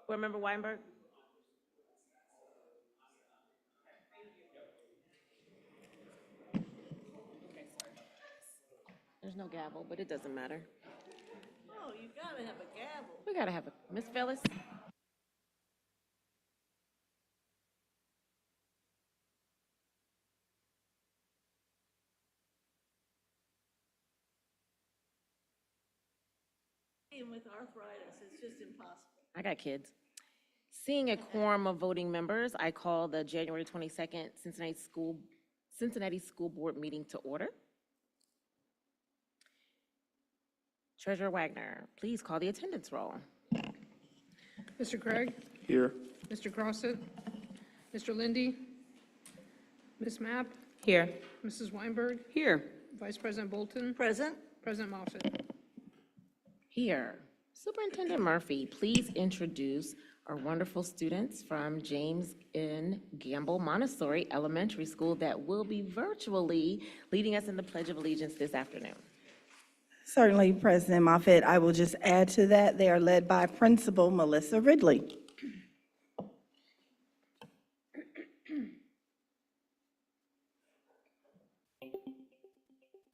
Board Member Weinberg? There's no gavel, but it doesn't matter. Oh, you gotta have a gavel. We gotta have a, Miss Phyllis? And with arthritis, it's just impossible. I got kids. Seeing a quorum of voting members, I call the January 22nd Cincinnati School Board meeting to order. Treasurer Wagner, please call the attendance roll. Mr. Craig? Here. Mr. Crossett? Mr. Lindy? Ms. Mapp? Here. Mrs. Weinberg? Here. Vice President Bolton? Present? President Moffett? Here. Superintendent Murphy, please introduce our wonderful students from James N. Gamble Montessori Elementary School that will be virtually leading us in the Pledge of Allegiance this afternoon. Certainly, President Moffett. I will just add to that, they are led by Principal Melissa Ridley.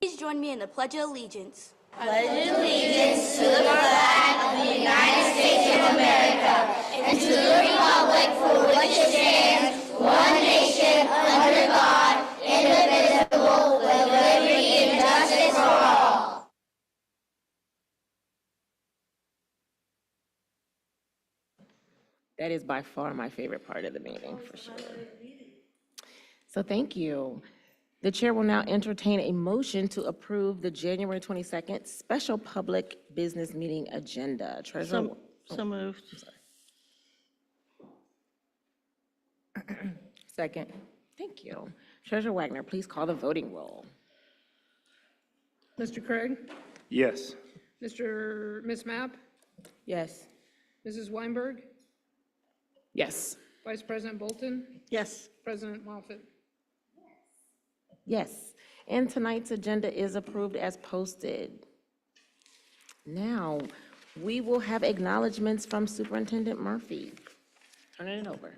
Please join me in the Pledge of Allegiance. That is by far my favorite part of the meeting, for sure. So thank you. The chair will now entertain a motion to approve the January 22nd special public business meeting agenda. Treasurer. So moved. Second. Thank you. Treasurer Wagner, please call the voting roll. Mr. Craig? Yes. Ms. Mapp? Yes. Mrs. Weinberg? Yes. Vice President Bolton? Yes. President Moffett? Yes. And tonight's agenda is approved as posted. Now, we will have acknowledgements from Superintendent Murphy. Turning it over.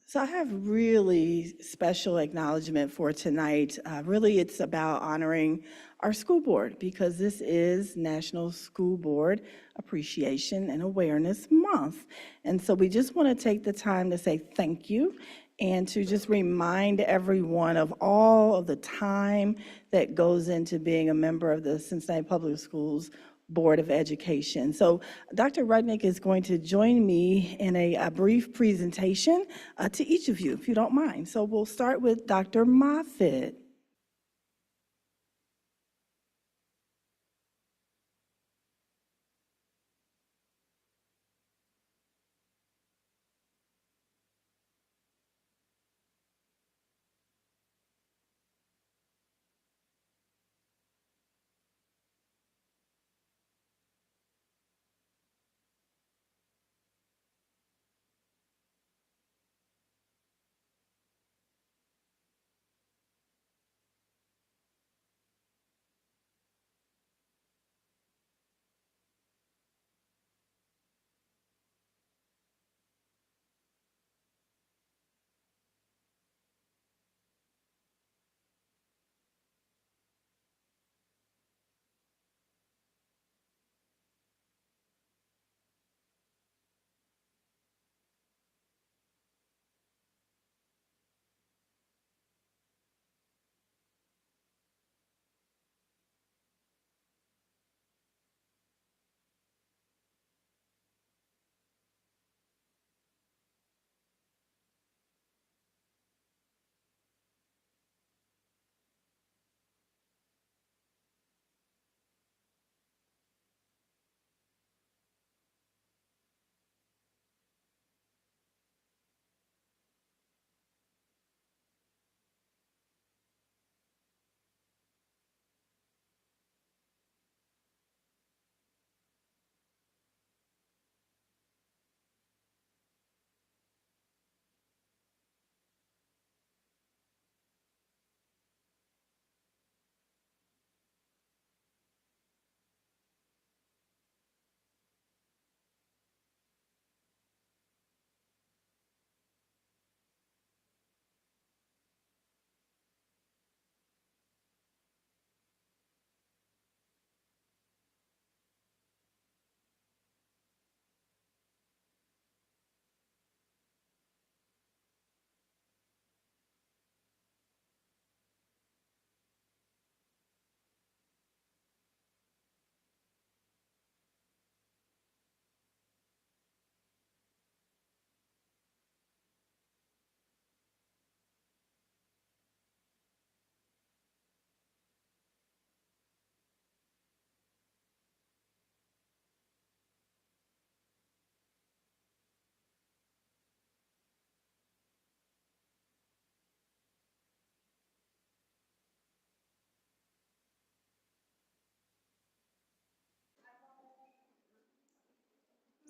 So I have really special acknowledgement for tonight. Really, it's about honoring our school board because this is National School Board Appreciation and Awareness Month. And so we just want to take the time to say thank you and to just remind everyone of all of the time that goes into being a member of the Cincinnati Public Schools Board of Education. So Dr. Rudnick is going to join me in a brief presentation to each of you, if you don't mind. So we'll start with Dr. Moffett.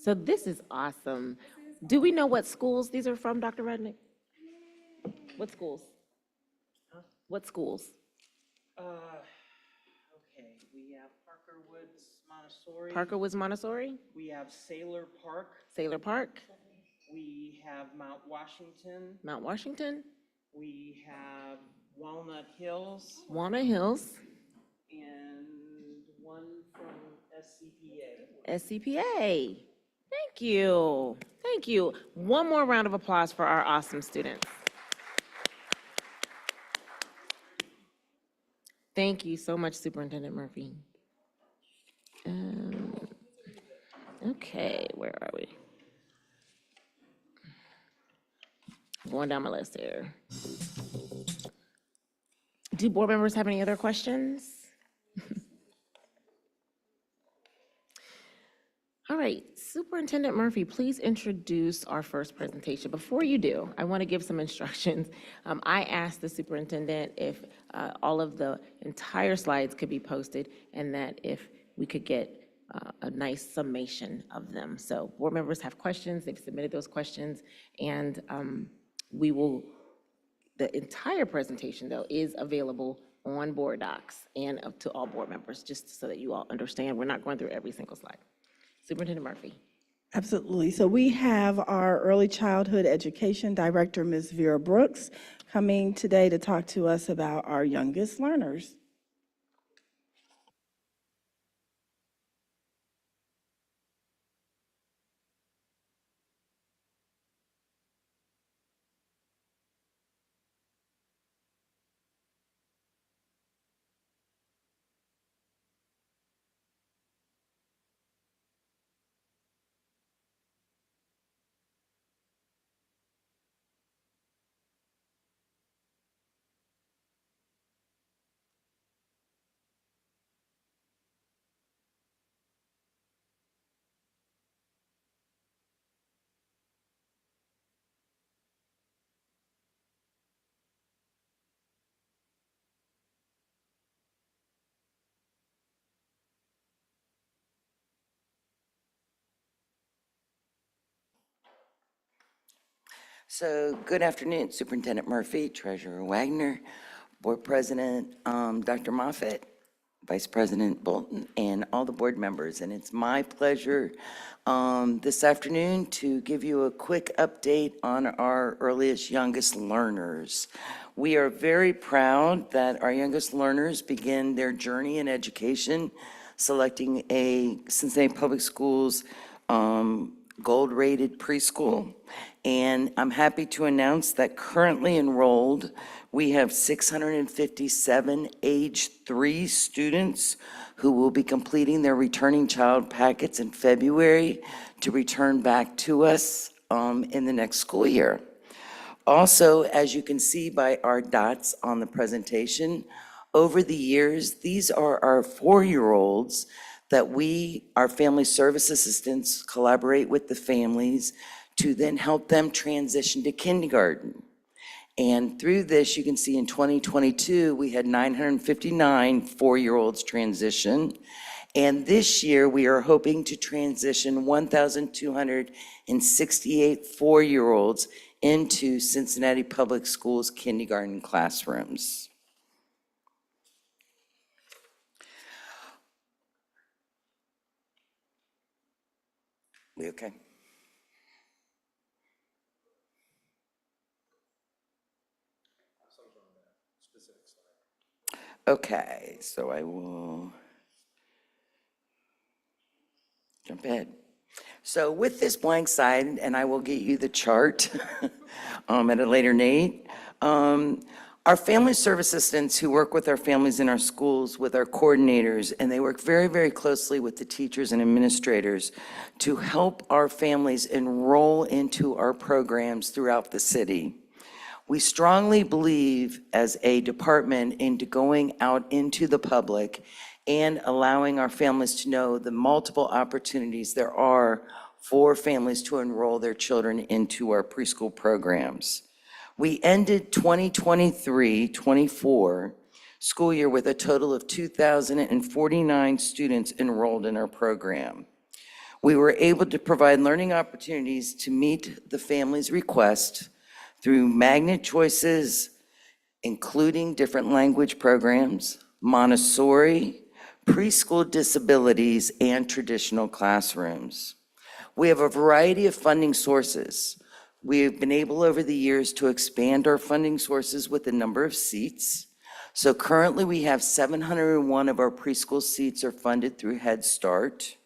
So this is awesome. Do we know what schools these are from, Dr. Rudnick? What schools? What schools? Okay, we have Parker Woods Montessori. Parker Woods Montessori, We have Sailor Park. Sailor Park, We have Mount Washington. Mount Washington, We have Walnut Hills Walnut Hills, and one from SCPA. SCPA. Thank you. Thank you. One more round of applause for our awesome students. Thank you so much, Superintendent Murphy. Okay, where are we? Going down my list here. Do board members have any other questions? All right, Superintendent Murphy, please introduce our first presentation. Before you do, I want to give some instructions. I asked the superintendent if all of the entire slides could be posted and that if we could get a nice summation of them. So board members have questions, they've submitted those questions, and we will, the entire presentation though is available on board docs and up to all board members, just so that you all understand. We're not going through every single slide. Superintendent Murphy. Absolutely. So we have our Early Childhood Education Director, Ms. Vera Brooks, coming today to talk to us about our youngest learners. So, good afternoon, Superintendent Murphy, Treasurer Wagner, Board President Dr. Moffitt, Vice President Bolton, and all the board members. And it's my pleasure this afternoon to give you a quick update on our earliest, youngest learners. We are very proud that our youngest learners begin their journey in education, selecting a Cincinnati Public Schools gold-rated preschool. And I'm happy to announce that currently enrolled, we have 657 age 3 students who will be completing their returning child packets in February to return back to us in the next school year. Also, as you can see by our dots on the presentation, over the years, these are our 4-year-olds that we, our family service assistants, collaborate with the families to then help them transition to kindergarten. And through this, you can see in 2022, we had 959 4-year-olds transition. And this year, we are hoping to transition 1,268 4-year-olds into Cincinnati Public Schools kindergarten classrooms. We okay? Okay, so I will jump ahead. So with this blank slide, and I will get you the chart at a later date, our family service assistants who work with our families in our schools, with our coordinators, and they work very, very closely with the teachers and administrators to help our families enroll into our programs throughout the city. We strongly believe as a department into going out into the public and allowing our families to know the multiple opportunities there are for families to enroll their children into our preschool programs. We ended 2023-24 school year with a total of 2,049 students enrolled in our program. We were able to provide learning opportunities to meet the family's request through magnet choices, including different language programs, Montessori, preschool disabilities, and traditional classrooms. We have a variety of funding sources. We have been able over the years to expand our funding sources with the number of seats. So currently we have 701 of our preschool seats are funded through Head Start.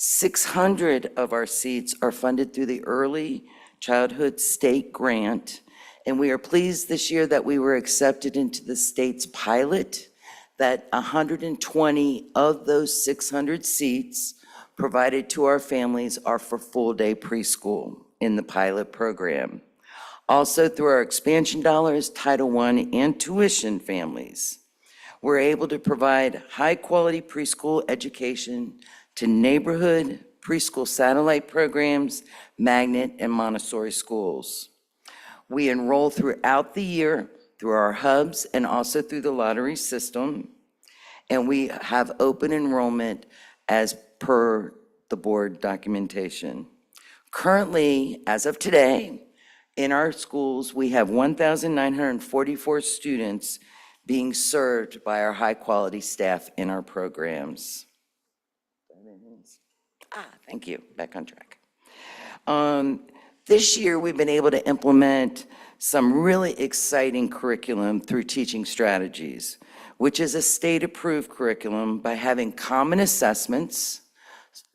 600 of our seats are funded through the Early Childhood State Grant. And we are pleased this year that we were accepted into the state's pilot, that 120 of those 600 seats provided to our families are for full-day preschool in the pilot program. Also, through our expansion dollars, Title I, and tuition families, we're able to provide high-quality preschool education to neighborhood preschool satellite programs, magnet, and Montessori schools. We enroll throughout the year through our hubs and also through the lottery system, and we have open enrollment as per the board documentation. Currently, as of today, in our schools, we have 1,944 students being served by our high-quality staff in our programs. Thank you, back on track. This year, we've been able to implement some really exciting curriculum through Teaching Strategies, which is a state-approved curriculum by having common assessments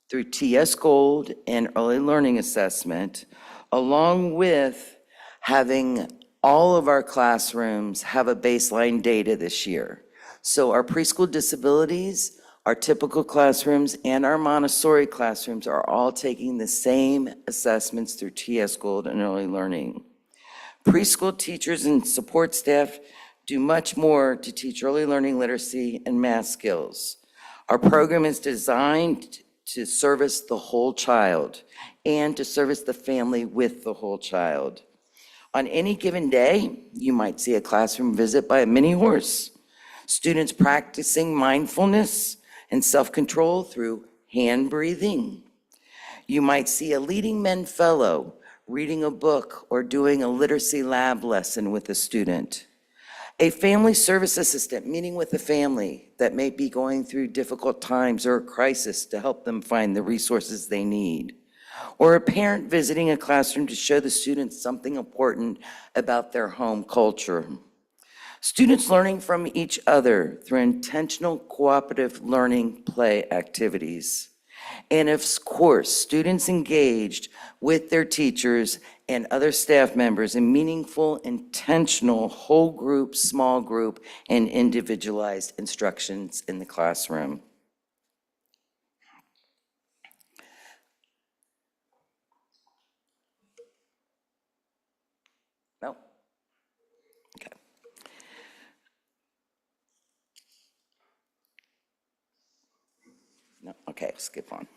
through TS Gold and early learning assessment, along with having all of our classrooms have a baseline data this year. So our preschool disabilities, our typical classrooms, and our Montessori classrooms are all taking the same assessments through TS Gold and early learning. Preschool teachers and support staff do much more to teach early learning literacy and math skills. Our program is designed to service the whole child and to service the family with the whole child. On any given day, you might see a classroom visit by a mini horse, students practicing mindfulness and self-control through hand breathing. You might see a leading men fellow reading a book or doing a literacy lab lesson with a student. A family service assistant meeting with a family that may be going through difficult times or a crisis to help them find the resources they need. Or a parent visiting a classroom to show the students something important about their home culture. Students learning from each other through intentional cooperative learning play activities. And of course, students engaged with their teachers and other staff members in meaningful, intentional, whole group, small group, and individualized instructions in the classroom. No? Okay. No, okay, skip on.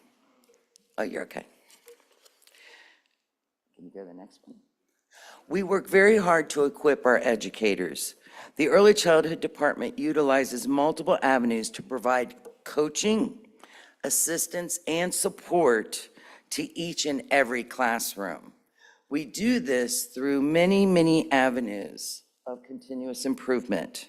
Oh, you're okay. Can you go to the next one? We work very hard to equip our educators. The Early Childhood Department utilizes multiple avenues to provide coaching, assistance, and support to each and every classroom. We do this through many, many avenues of continuous improvement.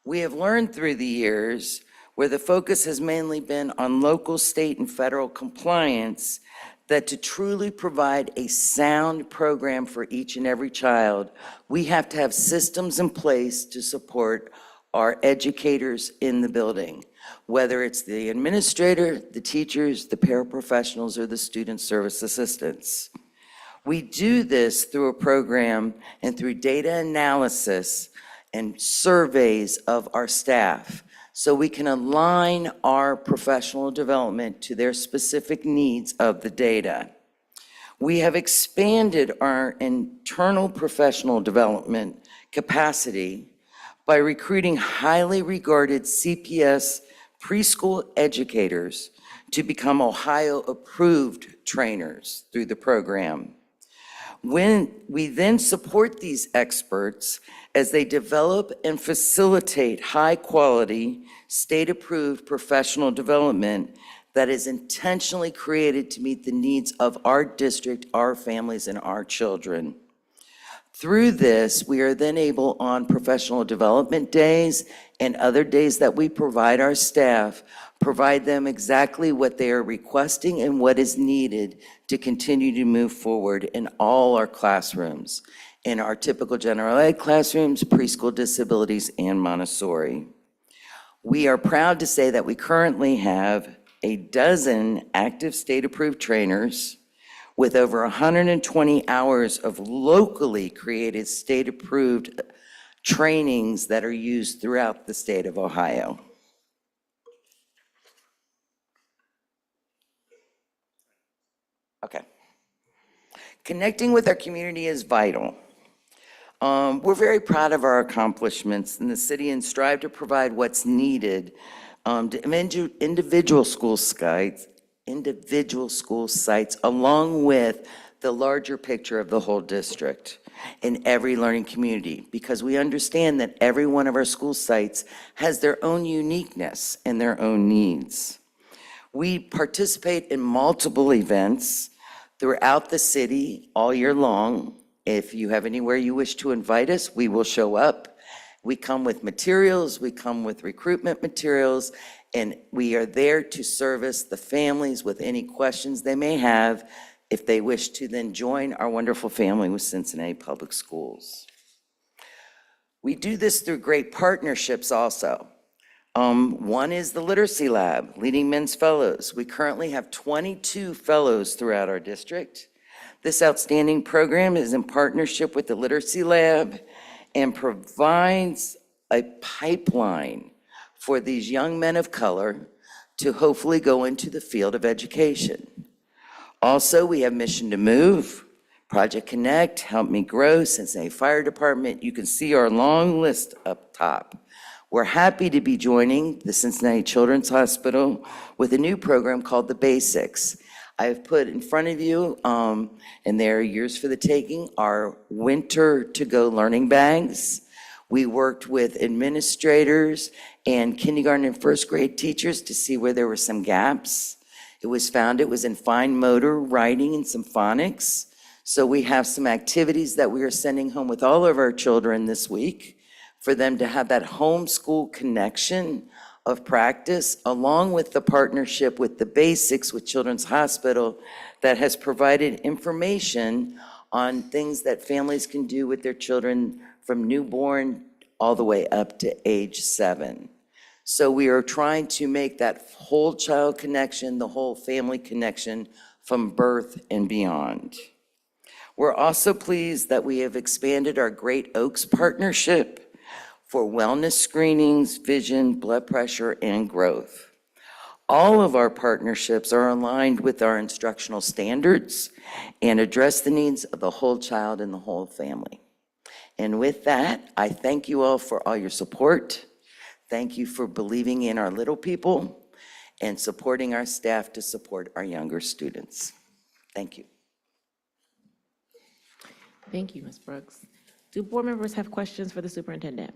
We have learned through the years where the focus has mainly been on local, state, and federal compliance, that to truly provide a sound program for each and every child, we have to have systems in place to support our educators in the building, whether it's the administrator, the teachers, the paraprofessionals, or the student service assistants. We do this through a program and through data analysis and surveys of our staff, so we can align our professional development to their specific needs of the data. We have expanded our internal professional development capacity by recruiting highly regarded CPS preschool educators to become Ohio-approved trainers through the program. When we then support these experts as they develop and facilitate high-quality, state-approved professional development that is intentionally created to meet the needs of our district, our families, and our children. Through this, we are then able on professional development days and other days that we provide our staff, provide them exactly what they are requesting and what is needed to continue to move forward in all our classrooms, in our typical general ed classrooms, preschool disabilities, and Montessori. We are proud to say that we currently have a dozen active state-approved trainers with over 120 hours of locally created state-approved trainings that are used throughout the state of Ohio. Okay. Connecting with our community is vital. We're very proud of our accomplishments in the city and strive to provide what's needed to individual school sites, along with the larger picture of the whole district in every learning community, because we understand that every one of our school sites has their own uniqueness and their own needs. We participate in multiple events throughout the city all year long. If you have anywhere you wish to invite us, we will show up. We come with materials, we come with recruitment materials, and we are there to service the families with any questions they may have if they wish to then join our wonderful family with Cincinnati Public Schools. We do this through great partnerships also. One is the Literacy Lab, Leading Men's Fellows. We currently have 22 fellows throughout our district. This outstanding program is in partnership with the Literacy Lab and provides a pipeline for these young men of color to hopefully go into the field of education. Also, we have Mission to Move, Project Connect, Help Me Grow, Cincinnati Fire Department. You can see our long list up top. We're happy to be joining the Cincinnati Children's Hospital with a new program called The Basics. I've put in front of you, and there are yours for the taking, our winter to-go learning bags. We worked with administrators and kindergarten and first grade teachers to see where there were some gaps. It was found it was in fine motor, writing, and some phonics. So we have some activities that we are sending home with all of our children this week for them to have that homeschool connection of practice, along with the partnership with the Basics with Children's Hospital that has provided information on things that families can do with their children from newborn all the way up to age 7. So we are trying to make that whole child connection, the whole family connection from birth and beyond. We're also pleased that we have expanded our Great Oaks partnership for wellness screenings, vision, blood pressure, and growth. All of our partnerships are aligned with our instructional standards and address the needs of the whole child and the whole family. And with that, I thank you all for all your support. Thank you for believing in our little people and supporting our staff to support our younger students. Thank you. Thank you, Ms. Brooks. Do board members have questions for the superintendent?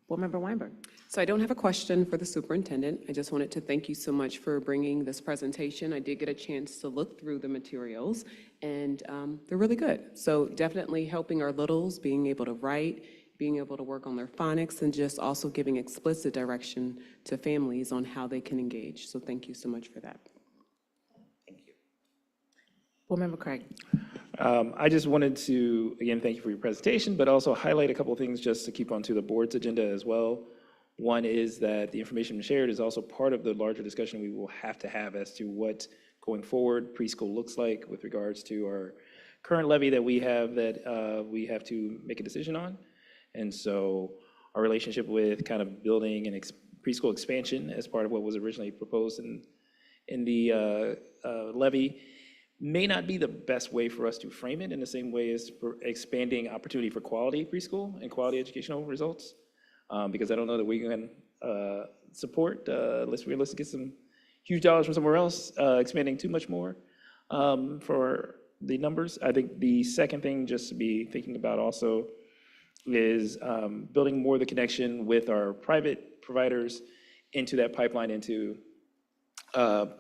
Board Member Weinberg. So I don't have a question for the superintendent. I just wanted to thank you so much for bringing this presentation. I did get a chance to look through the materials, and they're really good. So definitely helping our littles, being able to write, being able to work on their phonics, and just also giving explicit direction to families on how they can engage. So thank you so much for that. Thank you. Board Member Craig. I just wanted to, again, thank you for your presentation, but also highlight a couple of things just to keep onto the board's agenda as well. One is that the information shared is also part of the larger discussion we will have to have as to what going forward preschool looks like with regards to our current levy that we have we have to make a decision on. And so our relationship with kind of building an preschool expansion as part of what was originally proposed in the levy may not be the best way for us to frame it in the same way as for expanding opportunity for quality preschool and quality educational results. Because I don't know that we can support, unless we're to get some huge dollars from somewhere else, expanding too much more for the numbers. I think the second thing just to be thinking about also is building more of the connection with our private providers into that pipeline into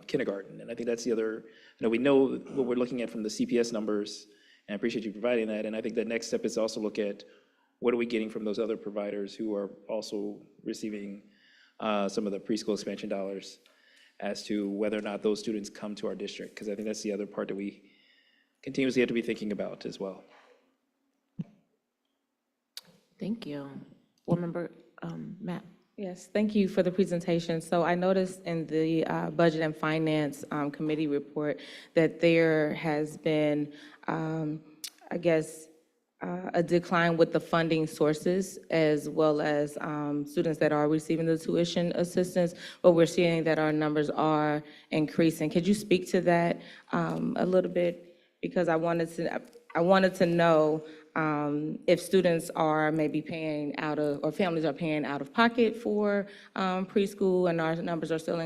kindergarten. And I think that's the other, we know what we're looking at from the CPS numbers, and I appreciate you providing that. And I think the next step is also look at what are we getting from those other providers who are also receiving some of the preschool expansion dollars as to whether or not those students come to our district, because I think that's the other part that we continuously have to be thinking about as well. Thank you. Board Member Matt. Yes, thank you for the presentation. So I noticed in the Budget and Finance Committee report that there has been, I guess, a decline with the funding sources as well as students that are receiving the tuition assistance, but we're seeing that our numbers are increasing. Could you speak to that a little bit? Because I wanted to know if students are maybe paying out of, or families are paying out of pocket for preschool, and our numbers are still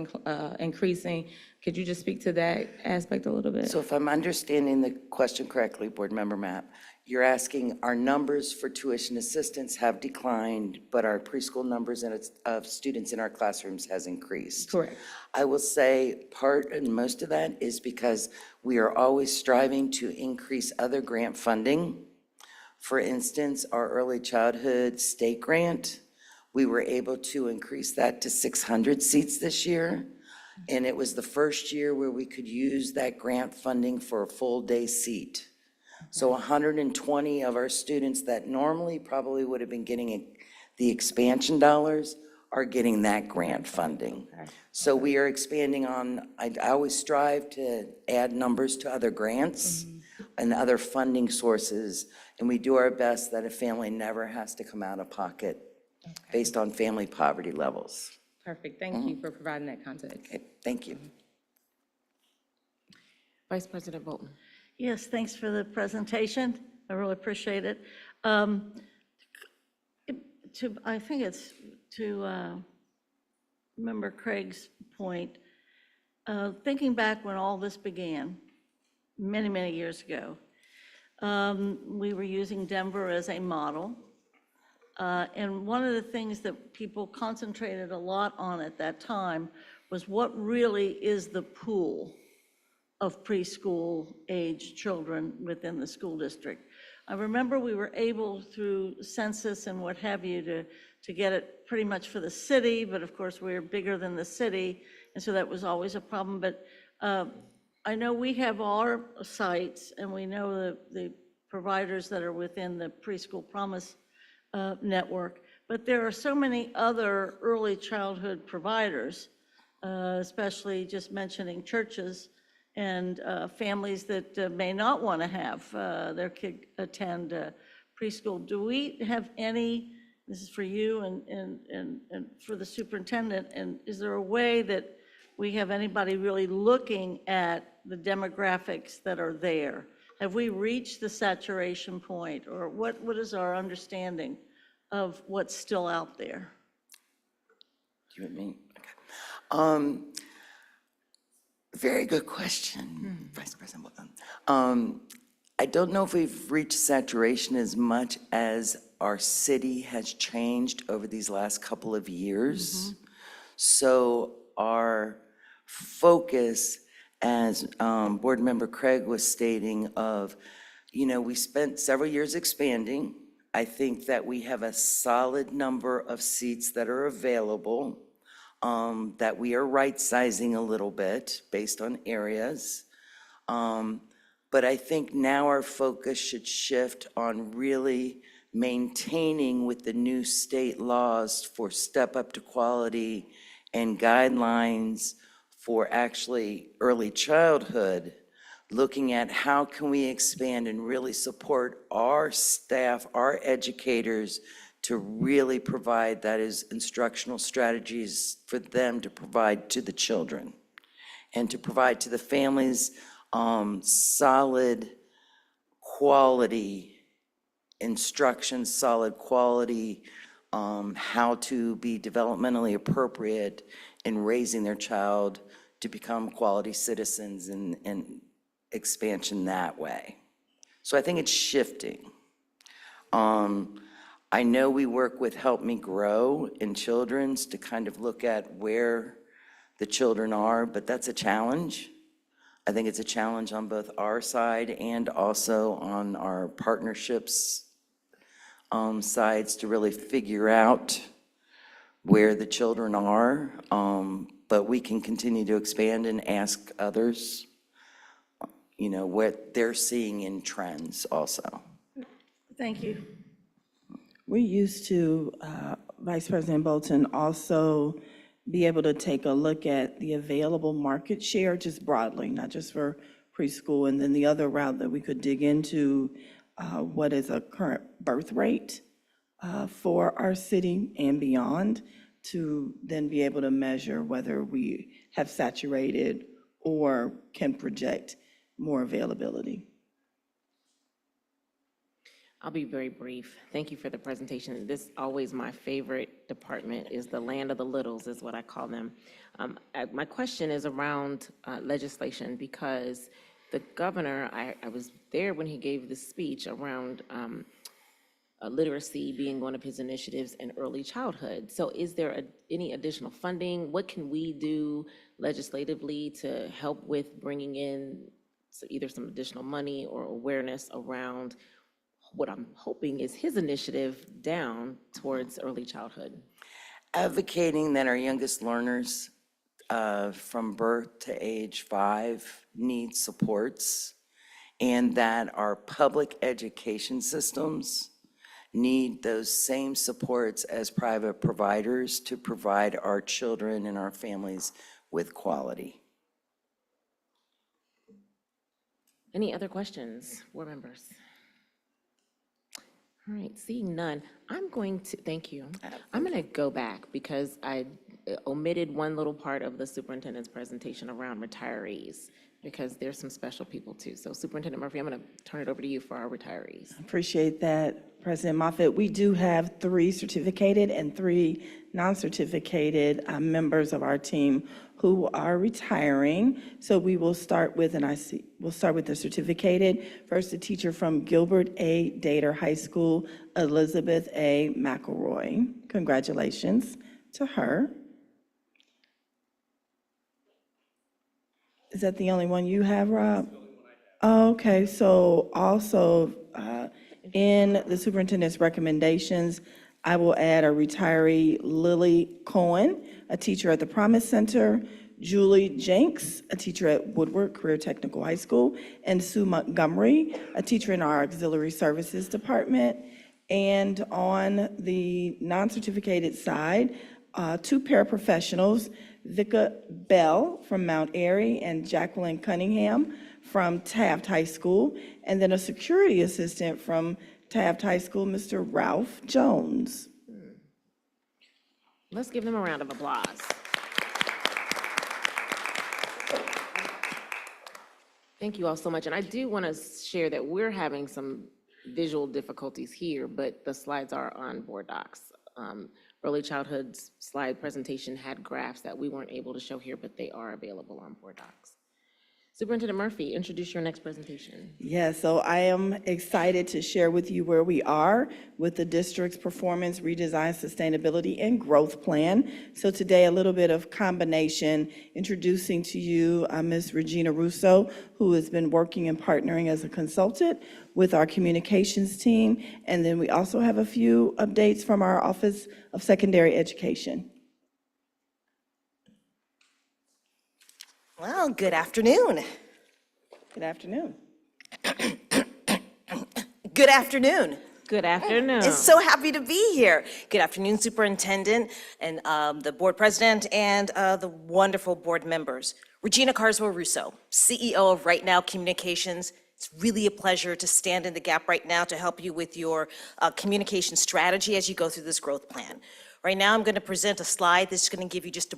increasing. Could you just speak to that aspect a little bit? So if I'm understanding the question correctly, Board Member Mapp, you're asking our numbers for tuition assistance have declined, but our preschool numbers of students in our classrooms has increased. Correct. I will say part and most of that is because we are always striving to increase other grant funding. For instance, our early childhood state grant, we were able to increase that to 600 seats this year. And it was the first year where we could use that grant funding for a full day seat. So 120 of our students that normally probably would have been getting the expansion dollars are getting that grant funding. So we are expanding on, I always strive to add numbers to other grants and other funding sources, and we do our best that a family never has to come out of pocket based on family poverty levels. Perfect. Thank you for providing that context. Okay, thank you. Vice President Bolton. Yes, thanks for the presentation. I really appreciate it. I think it's to Member Craig's point, thinking back when all this began, many, many years ago, we were using Denver as a model. And one of the things that people concentrated a lot on at that time was what really is the pool of preschool age children within the school district. I remember we were able through census and what have you to get it pretty much for the city, but of course we're bigger than the city, and so that was always a problem. But I know we have our sites and we know the providers that are within the Preschool Promise network, but there are so many other early childhood providers, especially just mentioning churches and families that may not want to have their kid attend preschool. Do we have any, this is for you and for the superintendent, and is there a way that we have anybody really looking at the demographics that are there? Have we reached the saturation point, or what is our understanding of what's still out there? You and me? Okay. Very good question, Vice President Bolton. I don't know if we've reached saturation as much as our city has changed over these last couple of years. So our focus, as Board Member Craig was stating, of, we spent several years expanding. I think that we have a solid number of seats that are available, that we are right-sizing a little bit based on areas. But I think now our focus should shift on really maintaining with the new state laws for step up to quality and guidelines for actually early childhood, looking at how can we expand and really support our staff, our educators, to really provide, that is, instructional strategies for them to provide to the children and to provide to the families solid quality instruction, solid quality how to be developmentally appropriate in raising their child to become quality citizens, and expansion that way. So I think it's shifting. I know we work with Help Me Grow in Children's to kind of look at where the children are, but that's a challenge. I think it's a challenge on both our side and also on our partnerships sides to really figure out where the children are. But we can continue to expand and ask others, you know, what they're seeing in trends also. Thank you. We used to, Vice President Bolton, also be able to take a look at the available market share just broadly, not just for preschool. And then the other route that we could dig into, what is a current birth rate for our city and beyond, to then be able to measure whether we have saturated or can project more availability. I'll be very brief. Thank you for the presentation. This is always my favorite department, is the land of the littles, is what I call them. My question is around legislation, because the governor, I was there when he gave the speech around literacy being one of his initiatives in early childhood. So is there any additional funding? What can we do legislatively to help with bringing in either some additional money or awareness around what I'm hoping is his initiative down towards early childhood? Advocating that our youngest learners from birth to age 5 need supports, and that our public education systems need those same supports as private providers to provide our children and our families with quality. Any other questions, board members? All right, seeing none, I'm going to, thank you. I'm going to go back because I omitted one little part of the superintendent's presentation around retirees, because there's some special people too. So Superintendent Murphy, I'm going to turn it over to you for our retirees. Appreciate that, President Moffitt. We do have 3 certificated and 3 non-certificated members of our team who are retiring. So we will start with, we'll start with the certificated. First, a teacher from Gilbert A. Dater High School, Elizabeth A. McElroy. Congratulations to her. Is that the only one you have, Rob? Okay, so also in the superintendent's recommendations, I will add a retiree, Lily Cohen, a teacher at the Promise Center, Julie Jenks, a teacher at Woodward Career Technical High School, and Sue Montgomery, a teacher in our Auxiliary Services Department. And on the non-certificated side, 2 paraprofessionals, Vika Bell from Mount Airy and Jacqueline Cunningham from Taft High School, and then a security assistant from Taft High School, Mr. Ralph Jones. Let's give them a round of applause. Thank you all so much. And I do want to share that we're having some visual difficulties here, but the slides are on board docs. Early childhood's slide presentation had graphs that we weren't able to show here, but they are available on board docs. Superintendent Murphy, introduce your next presentation. Yes, so I am excited to share with you where we are with the district's performance, redesign, sustainability, and growth plan. So today, a little bit of combination, introducing to you Ms. Regina Russo, who has been working and partnering as a consultant with our communications team. And then we also have a few updates from our Office of Secondary Education. Well, good afternoon. Good afternoon. Good afternoon. Good afternoon. I'm so happy to be here. Good afternoon, Superintendent and the Board President and the wonderful board members. Regina Carswell-Russo, CEO of Right Now Communications. It's really a pleasure to stand in the gap right now to help you with your communication strategy as you go through this growth plan. Right now, I'm going to present a slide that's going to give you just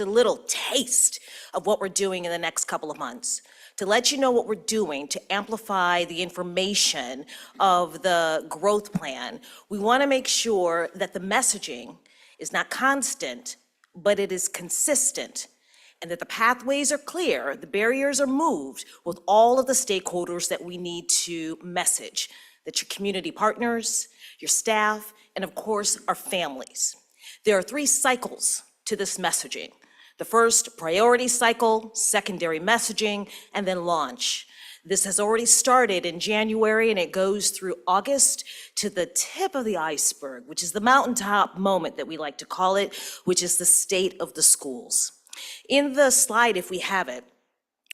a little taste of what we're doing in the next couple of months. To let you know what we're doing to amplify the information of the growth plan, we want to make sure that the messaging is not constant, but it is consistent, and that the pathways are clear, the barriers are moved with all of the stakeholders that we need to message. That's your community partners, your staff, and of course, our families. There are 3 cycles to this messaging. The first, priority cycle, secondary messaging, and then launch. This has already started in January, and it goes through August to the tip of the iceberg, which is the mountaintop moment that we like to call it, which is the state of the schools. In the slide, if we have it,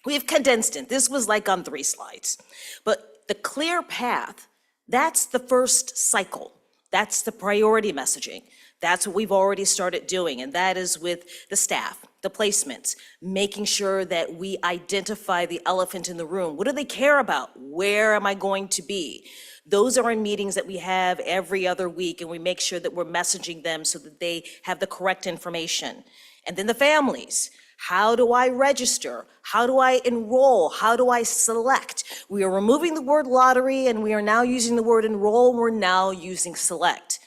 we've condensed it. This was like on 3 slides. But the clear path, that's the first cycle. That's the priority messaging. That's what we've already started doing, and that is with the staff, the placements, making sure that we identify the elephant in the room. What do they care about? Where am I going to be? Those are in meetings that we have every other week, and we make sure that we're messaging them so that they have the correct information. And then the families. How do I register? How do I enroll? How do I select? We are removing the word lottery, and we are now using the word enroll. We're now using select.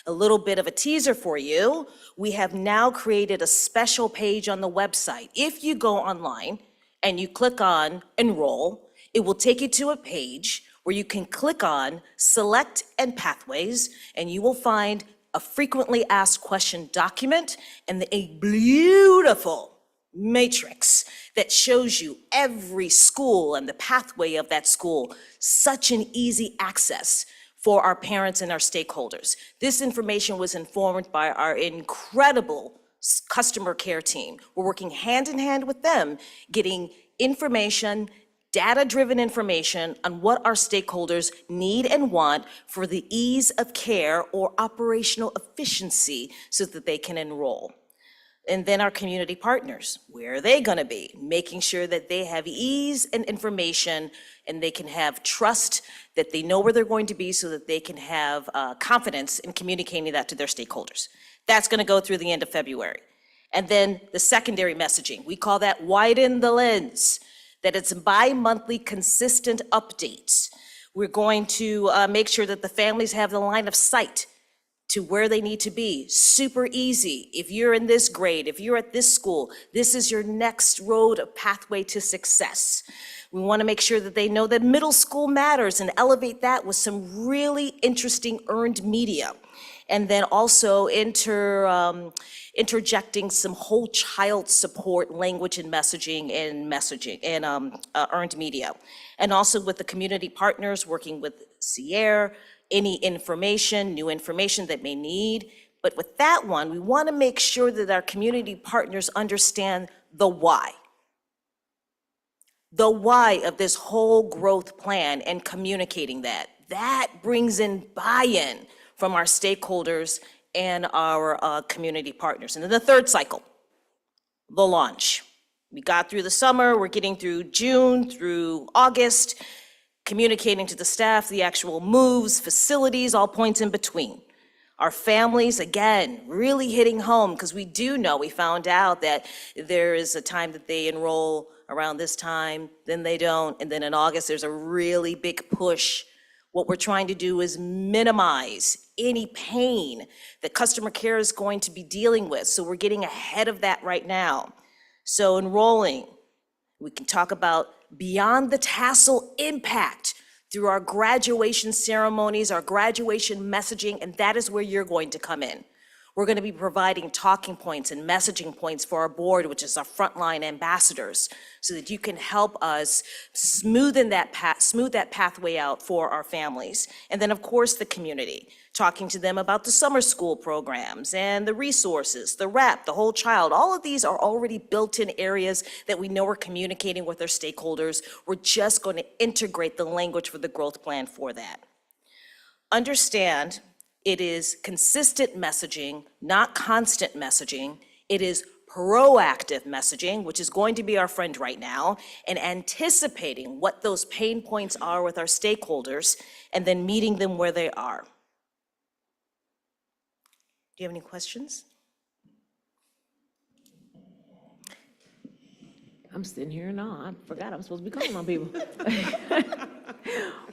A little bit of a teaser for you. We have now created a special page on the website. If you go online and you click on enroll, it will take you to a page where you can click on select and pathways, and you will find a frequently asked question document and a beautiful matrix that shows you every school and the pathway of that school. Such an easy access for our parents and our stakeholders. This information was informed by our incredible customer care team. We're working hand in hand with them, getting information, data-driven information on what our stakeholders need and want for the ease of care or operational efficiency so that they can enroll. And then our community partners, where are they gonna be? Making sure that they have ease and information and they can have trust that they know where they're going to be so that they can have confidence in communicating that to their stakeholders. That's gonna go through the end of February. And then the secondary messaging, we call that widen the lens, that it's bi-monthly consistent updates. We're going to make sure that the families have the line of sight to where they need to be. Super easy. If you're in this grade, if you're at this school, this is your next road, a pathway to success. We want to make sure that they know that middle school matters and elevate that with some really interesting earned media. And then also interjecting some whole child support language and messaging and earned media. And also with the community partners, working with Sierra, any information, new information that may need. But with that one, we want to make sure that our community partners understand the why. The why of this whole growth plan and communicating that. That brings in buy-in from our stakeholders and our community partners. And then the third cycle, the launch. We got through the summer, we're getting through June through August, communicating to the staff, the actual moves, facilities, all points in between. Our families, again, really hitting home, because we do know, we found out that there is a time that they enroll around this time, then they don't, and then in August, there's a really big push. What we're trying to do is minimize any pain that customer care is going to be dealing with, so we're getting ahead of that right now. So enrolling, we can talk about beyond the tassel impact through our graduation ceremonies, our graduation messaging, and that is where you're going to come in. We're going to be providing talking points and messaging points for our board, which is our frontline ambassadors, so that you can help us smooth that pathway out for our families. And then, of course, the community, talking to them about the summer school programs and the resources, the RAP, the whole child. All of these are already built-in areas that we know we're communicating with our stakeholders. We're just going to integrate the language for the growth plan for that. Understand, it is consistent messaging, not constant messaging. It is proactive messaging, which is going to be our friend right now, and anticipating what those pain points are with our stakeholders, and then meeting them where they are. Do you have any questions? I'm sitting here and all, I forgot I'm supposed to be calling on people.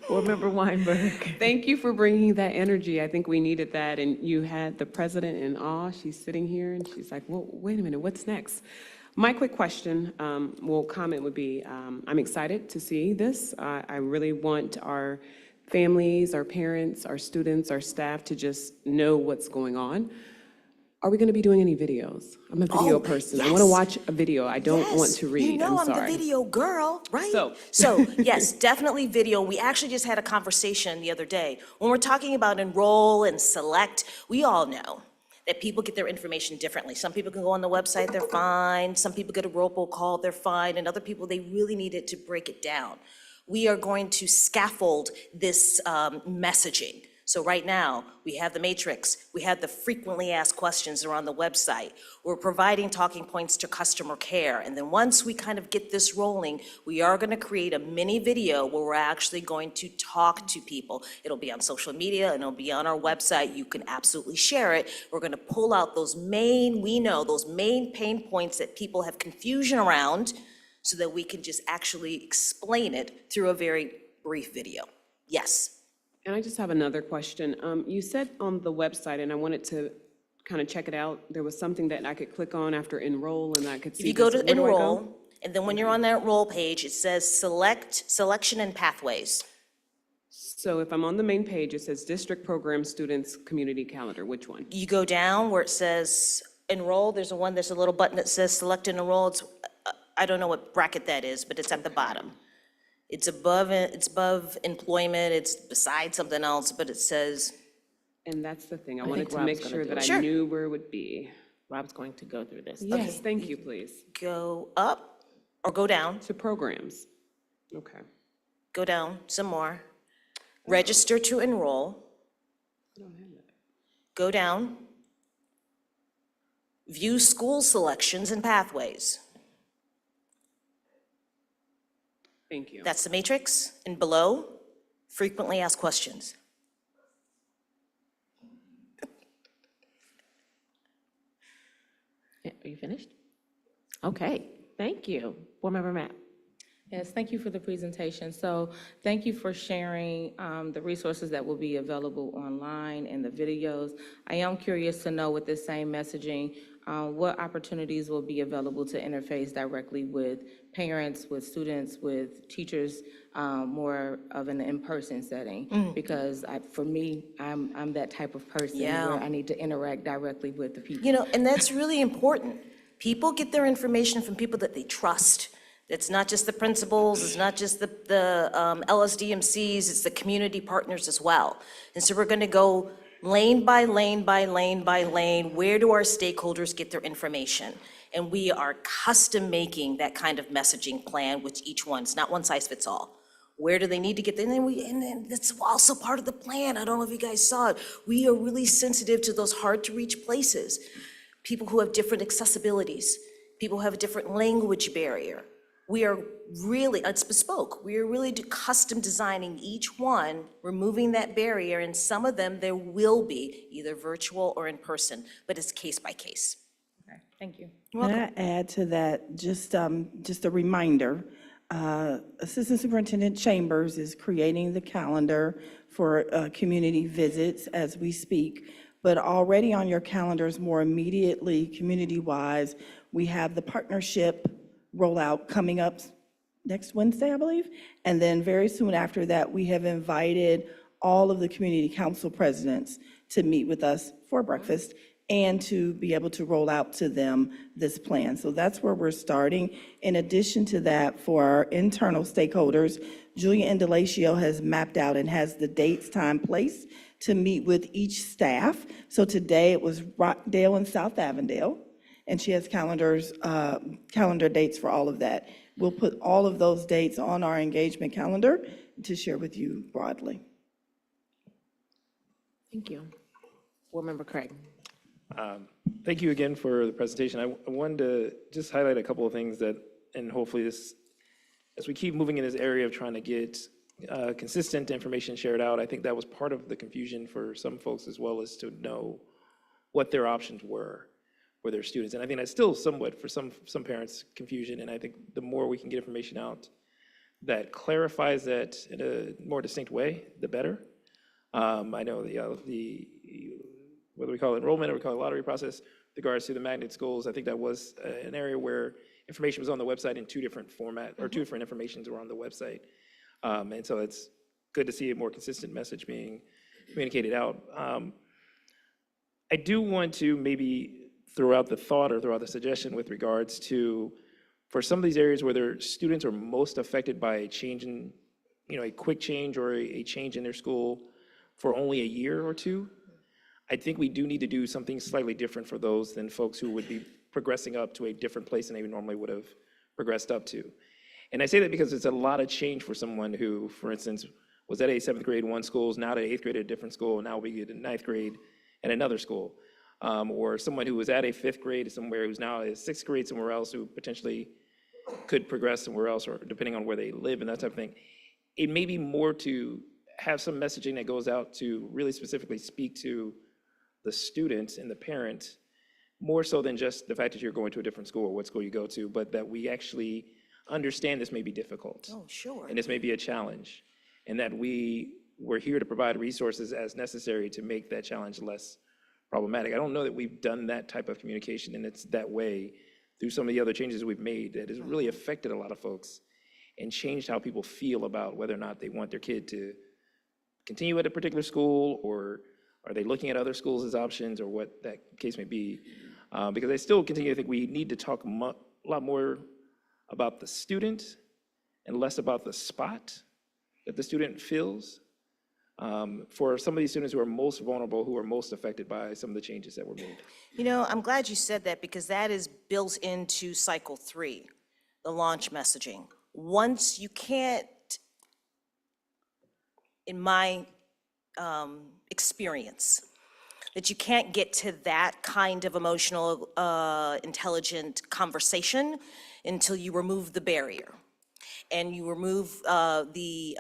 Board Member Weinberg. Thank you for bringing that energy. I think we needed that, and you had the president in awe. She's sitting here, and she's like, well, wait a minute, what's next? My quick question, comment would be, I'm excited to see this. I really want our families, our parents, our students, our staff to just know what's going on. Are we going to be doing any videos? I'm a video person. I want to yes. watch a video. I don't want to read. You know I'm I'm sorry. the video girl, right? So- Yes, definitely video. We actually just had a conversation the other day. When we're talking about enroll and select, we all know that people get their information differently. Some people can go on the website, they're fine. Some people get a robocall, they're fine. And other people, they really needed to break it down. We are going to scaffold this messaging. So right now, we have the matrix, we have the frequently asked questions that are on the website. We're providing talking points to customer care. And then once we kind of get this rolling, we are gonna create a mini video where we're actually going to talk to people. It'll be on social media and it'll be on our website. You can absolutely share it. We're gonna pull out those main pain points that people have confusion around so that we can just actually explain it through a very brief video. Yes. And I just have another question. You said on the website, and I wanted to kind of check it out, there was something that I could click on after enroll and I could see. If you go this. to Where do I go? enroll, and then when you're on that enroll page, it says selection and pathways. So if I'm on the main page, it says district program students community calendar. Which one? You go down where it says enroll, there's a little button that says select and enroll. It's, I don't know what bracket that is, but it's at the bottom. It's above employment, it's beside something else, but it says, And that's the thing. I think wanted to Rob's make gonna sure do that it. I Sure. knew where it would be. Rob's going to go through this. Yes, thank you, please. go up or go down, To programs. Okay. go down some more. Register to enroll, I don't have that. go down. View school selections and pathways. Thank you. That's the matrix, and below, frequently asked questions. Are you finished? Okay, thank you. Board Member Matt. Yes, thank you for the presentation. So thank you for sharing the resources that will be available online and the videos. I am curious to know with this same messaging, what opportunities will be available to interface directly with parents, with students, with teachers, more of an in-person setting? Because for me, I'm that type of person Yeah. where I need to interact directly with the people. You know, and that's really important. People get their information from people that they trust. It's not just the principals, it's not just the LSDMCs, it's the community partners as well. And so we're gonna go lane by lane by lane by lane, where do our stakeholders get their information? And we are custom making that kind of messaging plan with each one. It's not one size fits all. Where do they need to get there? And then that's also part of the plan. I don't know if you guys saw it. We are really sensitive to those hard to reach places. People who have different accessibilities, people who have a different language barrier. We are really, it's bespoke. We are really custom designing each one, removing that barrier, and some of them there will be either virtual or in person, but it's case by case. Okay, thank you. Can I add to that, just a reminder, Assistant Superintendent Chambers is creating the calendar for community visits as we speak, but already on your calendars more immediately, community-wise, we have the partnership rollout coming up next Wednesday, I believe. And then very soon after that, we have invited all of the community council presidents to meet with us for breakfast and to be able to roll out to them this plan. So that's where we're starting. In addition to that, for our internal stakeholders, Julia Indalacio has mapped out and has the dates, time, place to meet with each staff. So today it was Rockdale and South Avondale, and she has calendar dates for all of that. We'll put all of those dates on our engagement calendar to share with you broadly. Thank you. Board Member Craig. Thank you again for the presentation. I wanted to just highlight a couple of things that, and hopefully this, as we keep moving in this area of trying to get consistent information shared out, I think that was part of the confusion for some folks as well, as to know what their options were for their students. And I think that's still somewhat, for some parents, confusion. And I think the more we can get information out that clarifies that in a more distinct way, the better. I know whether we call it enrollment or we call it lottery process, with regards to the magnet schools, I think that was an area where information was on the website in two different formats, or two different informations were on the website. And so it's good to see a more consistent message being communicated out. I do want to maybe throw out the thought or throw out the suggestion with regards to, for some of these areas where their students are most affected by a change in, a quick change or a change in their school for only a year or two, I think we do need to do something slightly different for those than folks who would be progressing up to a different place than they normally would have progressed up to. And I say that because it's a lot of change for someone who, for instance, was at a 7th grade one school, is now at 8th grade at a different school, and now we get a 9th grade at another school. Or someone who was at a 5th grade somewhere who's now at 6th grade somewhere else, who potentially could progress somewhere else, or depending on where they live and that type of thing. It may be more to have some messaging that goes out to really specifically speak to the student and the parent, more so than just the fact that you're going to a different school or what school you go to, but that we actually understand this may be difficult. Oh, sure. And this may be a challenge, and that we're here to provide resources as necessary to make that challenge less problematic. I don't know that we've done that type of communication, and it's that way through some of the other changes we've made that has really affected a lot of folks and changed how people feel about whether or not they want their kid to continue at a particular school, or are they looking at other schools as options, or what that case may be. Because I still continue to think we need to talk a lot more about the student and less about the spot that the student fills. For some of these students who are most vulnerable, who are most affected by some of the changes that were made. I'm glad you said that, because that is built into cycle 3, the launch messaging. Once you can't, in my experience, that you can't get to that kind of emotional, intelligent conversation until you remove the barrier and you remove the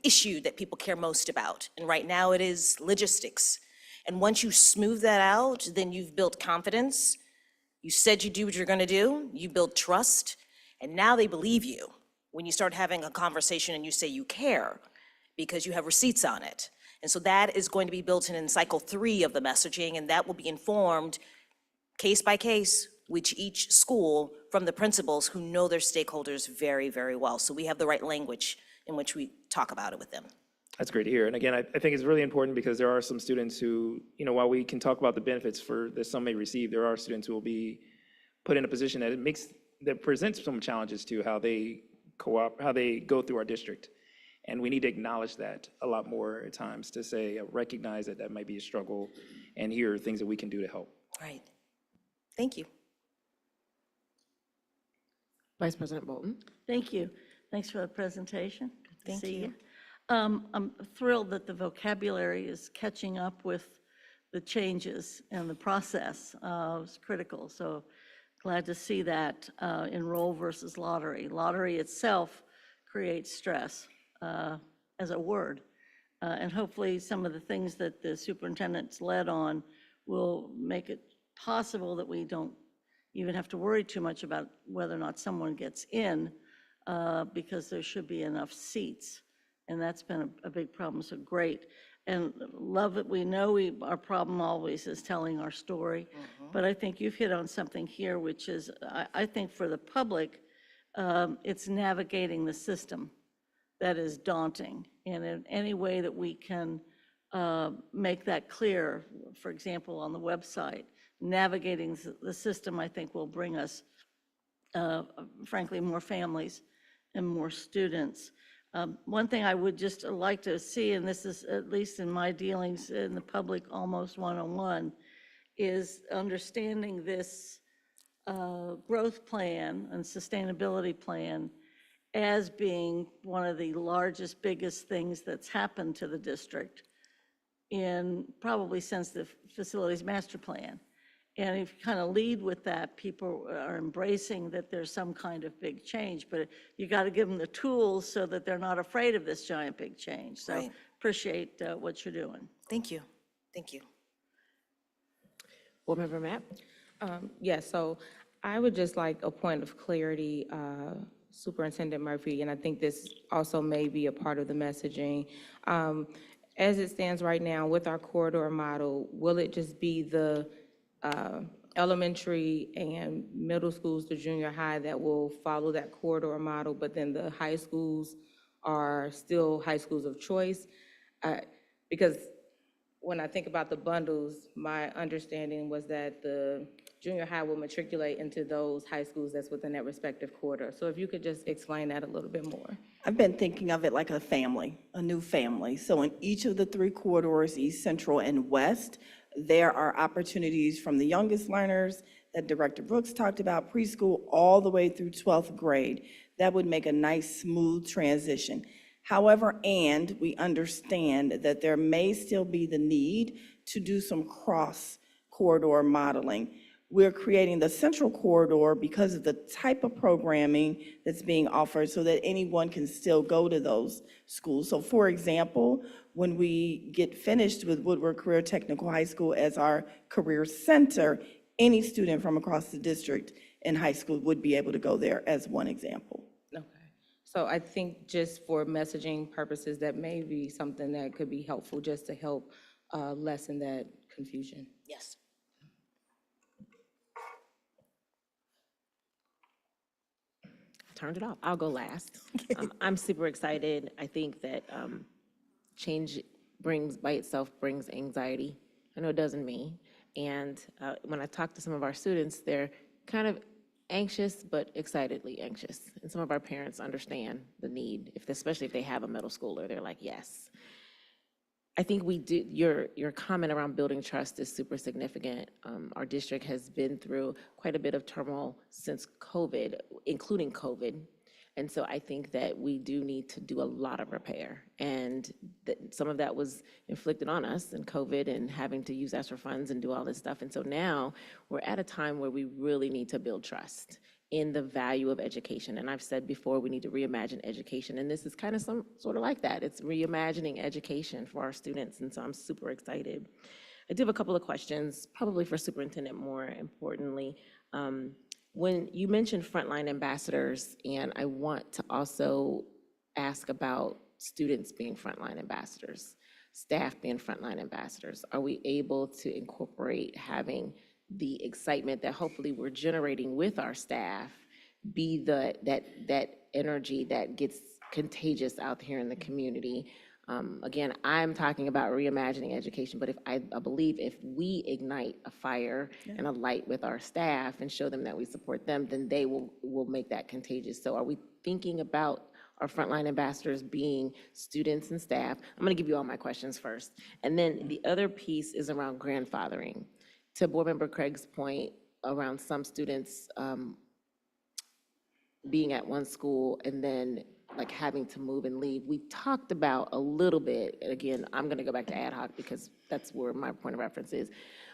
issue that people care most about. And right now it is logistics. And once you smooth that out, then you've built confidence. You said you do what you're gonna do, you build trust, and now they believe you when you start having a conversation and you say you care because you have receipts on it. And so that is going to be built in cycle 3 of the messaging, and that will be informed case by case with each school from the principals who know their stakeholders very, very well. So we have the right language in which we talk about it with them. That's great to hear. And again, I think it's really important because there are some students who, while we can talk about the benefits that some may receive, there are students who will be put in a position that presents some challenges to how they go through our district. And we need to acknowledge that a lot more at times, to say, recognize that that might be a struggle, and here are things that we can do to help. Right. Thank you. Vice President Bolton. Thank you. Thanks for the presentation. Good to Thank see you. I'm thrilled that the vocabulary is catching up with the changes and the process. It's critical, so glad to see that. Enroll versus lottery. Lottery itself creates stress as a word. And hopefully some of the things that the superintendent's led on will make it possible that we don't even have to worry too much about whether or not someone gets in, because there should be enough seats. And that's been a big problem, so great. And love that we know our problem always is telling our story. But I think you've hit on something here, which is, I think for the public, it's navigating the system that is daunting. And in any way that we can make that clear, for example, on the website, navigating the system, I think will bring us, frankly, more families and more students. One thing I would just like to see, and this is at least in my dealings in the public almost one-on-one, is understanding this growth plan and sustainability plan as being one of the largest, biggest things that's happened to the district probably since the facilities master plan. And if you kind of lead with that, people are embracing that there's some kind of big change, but you got to give them the tools so that they're not afraid of this giant big change. So Right. appreciate what you're doing. Thank you. Thank you. Board Member Mapp. Yes, so I would just like a point of clarity, Superintendent Murphy, and I think this also may be a part of the messaging. As it stands right now with our corridor model, will it just be the elementary and middle schools to junior high that will follow that corridor model, but then the high schools are still high schools of choice. Because when I think about the bundles, my understanding was that the junior high will matriculate into those high schools that's within that respective quarter. So if you could just explain that a little bit more. I've been thinking of it like a family, a new family. So in each of the three corridors, East, Central, and West, there are opportunities from the youngest learners that Director Brooks talked about, preschool, all the way through 12th grade. That would make a nice, smooth transition. However, and we understand that there may still be the need to do some cross-corridor modeling. We're creating the central corridor because of the type of programming that's being offered so that anyone can still go to those schools. So for example, when we get finished with Woodward Career Technical High School as our career center, any student from across the district in high school would be able to go there as one example. Okay. So I think just for messaging purposes, that may be something that could be helpful just to help lessen that confusion. Yes. Turned it off. I'll go last. I'm super excited. I think that change by itself brings anxiety. I know it does in me. And when I talk to some of our students, they're kind of anxious, but excitedly anxious. And some of our parents understand the need, especially if they have a middle schooler. They're like, yes. I think we do, your comment around building trust is super significant. Our district has been through quite a bit of turmoil since COVID, including COVID. And so I think that we do need to do a lot of repair. And some of that was inflicted on us in COVID and having to use ESSER funds and do all this stuff. And so now we're at a time where we really need to build trust in the value of education. And I've said before, we need to reimagine education. And this is kind of sort of like that. It's reimagining education for our students. And so I'm super excited. I do have a couple of questions, probably for Superintendent more importantly. When you mentioned frontline ambassadors, and I want to also ask about students being frontline ambassadors, staff being frontline ambassadors. Are we able to incorporate having the excitement that hopefully we're generating with our staff be that energy that gets contagious out here in the community? Again, I'm talking about reimagining education, but I believe if we ignite a fire and a light with our staff and show them that we support them, then they will make that contagious. So are we thinking about our frontline ambassadors being students and staff? I'm gonna give you all my questions first. And then the other piece is around grandfathering. To Board Member Craig's point around some students being at one school and then like having to move and leave. We talked about a little bit, again, I'm gonna go back to ad hoc because that's where my point of reference is,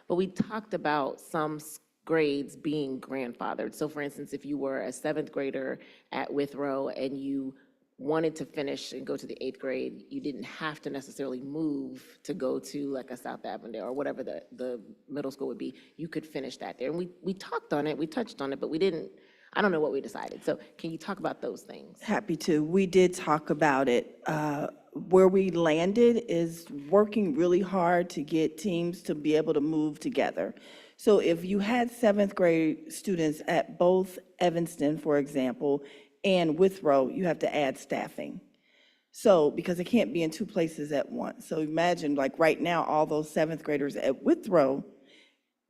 but we talked about some grades being grandfathered. So for instance, if you were a 7th grader at Withrow and you wanted to finish and go to the 8th grade, you didn't have to necessarily move to go to like a South Avondale or whatever the middle school would be. You could finish that there. And we talked on it, we touched on it, but we didn't, I don't know what we decided. So can you talk about those things? Happy to. We did talk about it. Where we landed is working really hard to get teams to be able to move together. So if you had 7th grade students at both Evanston, for example, and Withrow, you have to add staffing. So, because it can't be in 2 places at once. So imagine like right now, all those 7th graders at Withrow,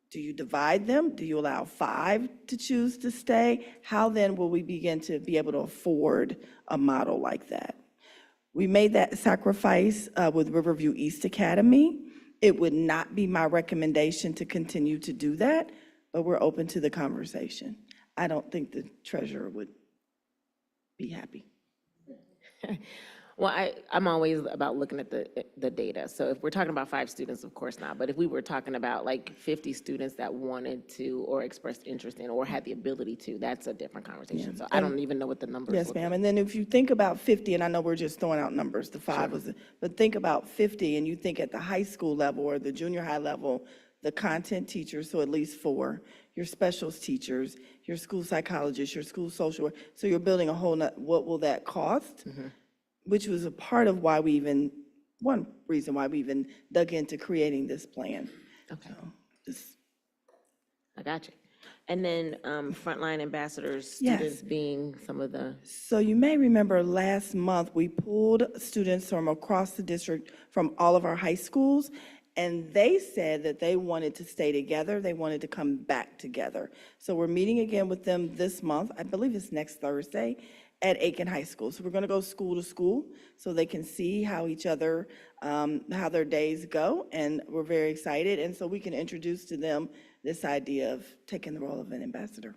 do you divide them? Do you allow 5 to choose to stay? How then will we begin to be able to afford a model like that? We made that sacrifice with Riverview East Academy. It would not be my recommendation to continue to do that, but we're open to the conversation. I don't think the treasurer would be happy. Well, I'm always about looking at the data. So if we're talking about 5 students, of course not. But if we were talking about like 50 students that wanted to or expressed interest in or had the ability to, that's a different conversation. So I don't even know what the numbers Yes, look ma'am. like. And then if you think about 50, and I know we're just throwing out numbers, the 5 was, but think about 50 and you think at the high school level or the junior high level, the content teachers, so at least 4, your specials teachers, your school psychologists, your school social work. So you're building a whole, what will that cost? Which was a part of why one reason why we even dug into creating this plan. Okay. So, I got you. And then frontline ambassadors, Yes. students being some of the, So you may remember last month, we pulled students from across the district from all of our high schools, and they said that they wanted to stay together, they wanted to come back together. So we're meeting again with them this month, I believe it's next Thursday, at Aiken High School. So we're gonna go school to school, so they can see how each other, how their days go, and we're very excited, and so we can introduce to them this idea of taking the role of an ambassador.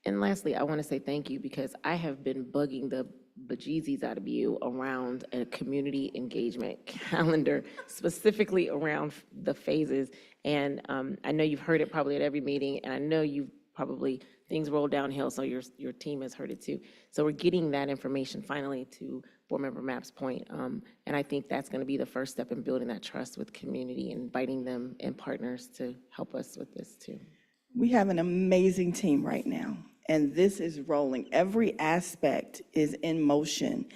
and lastly, I want to say thank you because I have been bugging the bejesus out of you around a community engagement calendar, specifically around the phases. And I know you've heard it probably at every meeting, and I know you've probably, things roll downhill, so your team has heard it too. So we're getting that information finally, to Board Member Mapp's point. And I think that's going to be the first step in building that trust with community, and inviting them and partners to help us with this too. We have an amazing team right now, and this is rolling. Every aspect is in motion.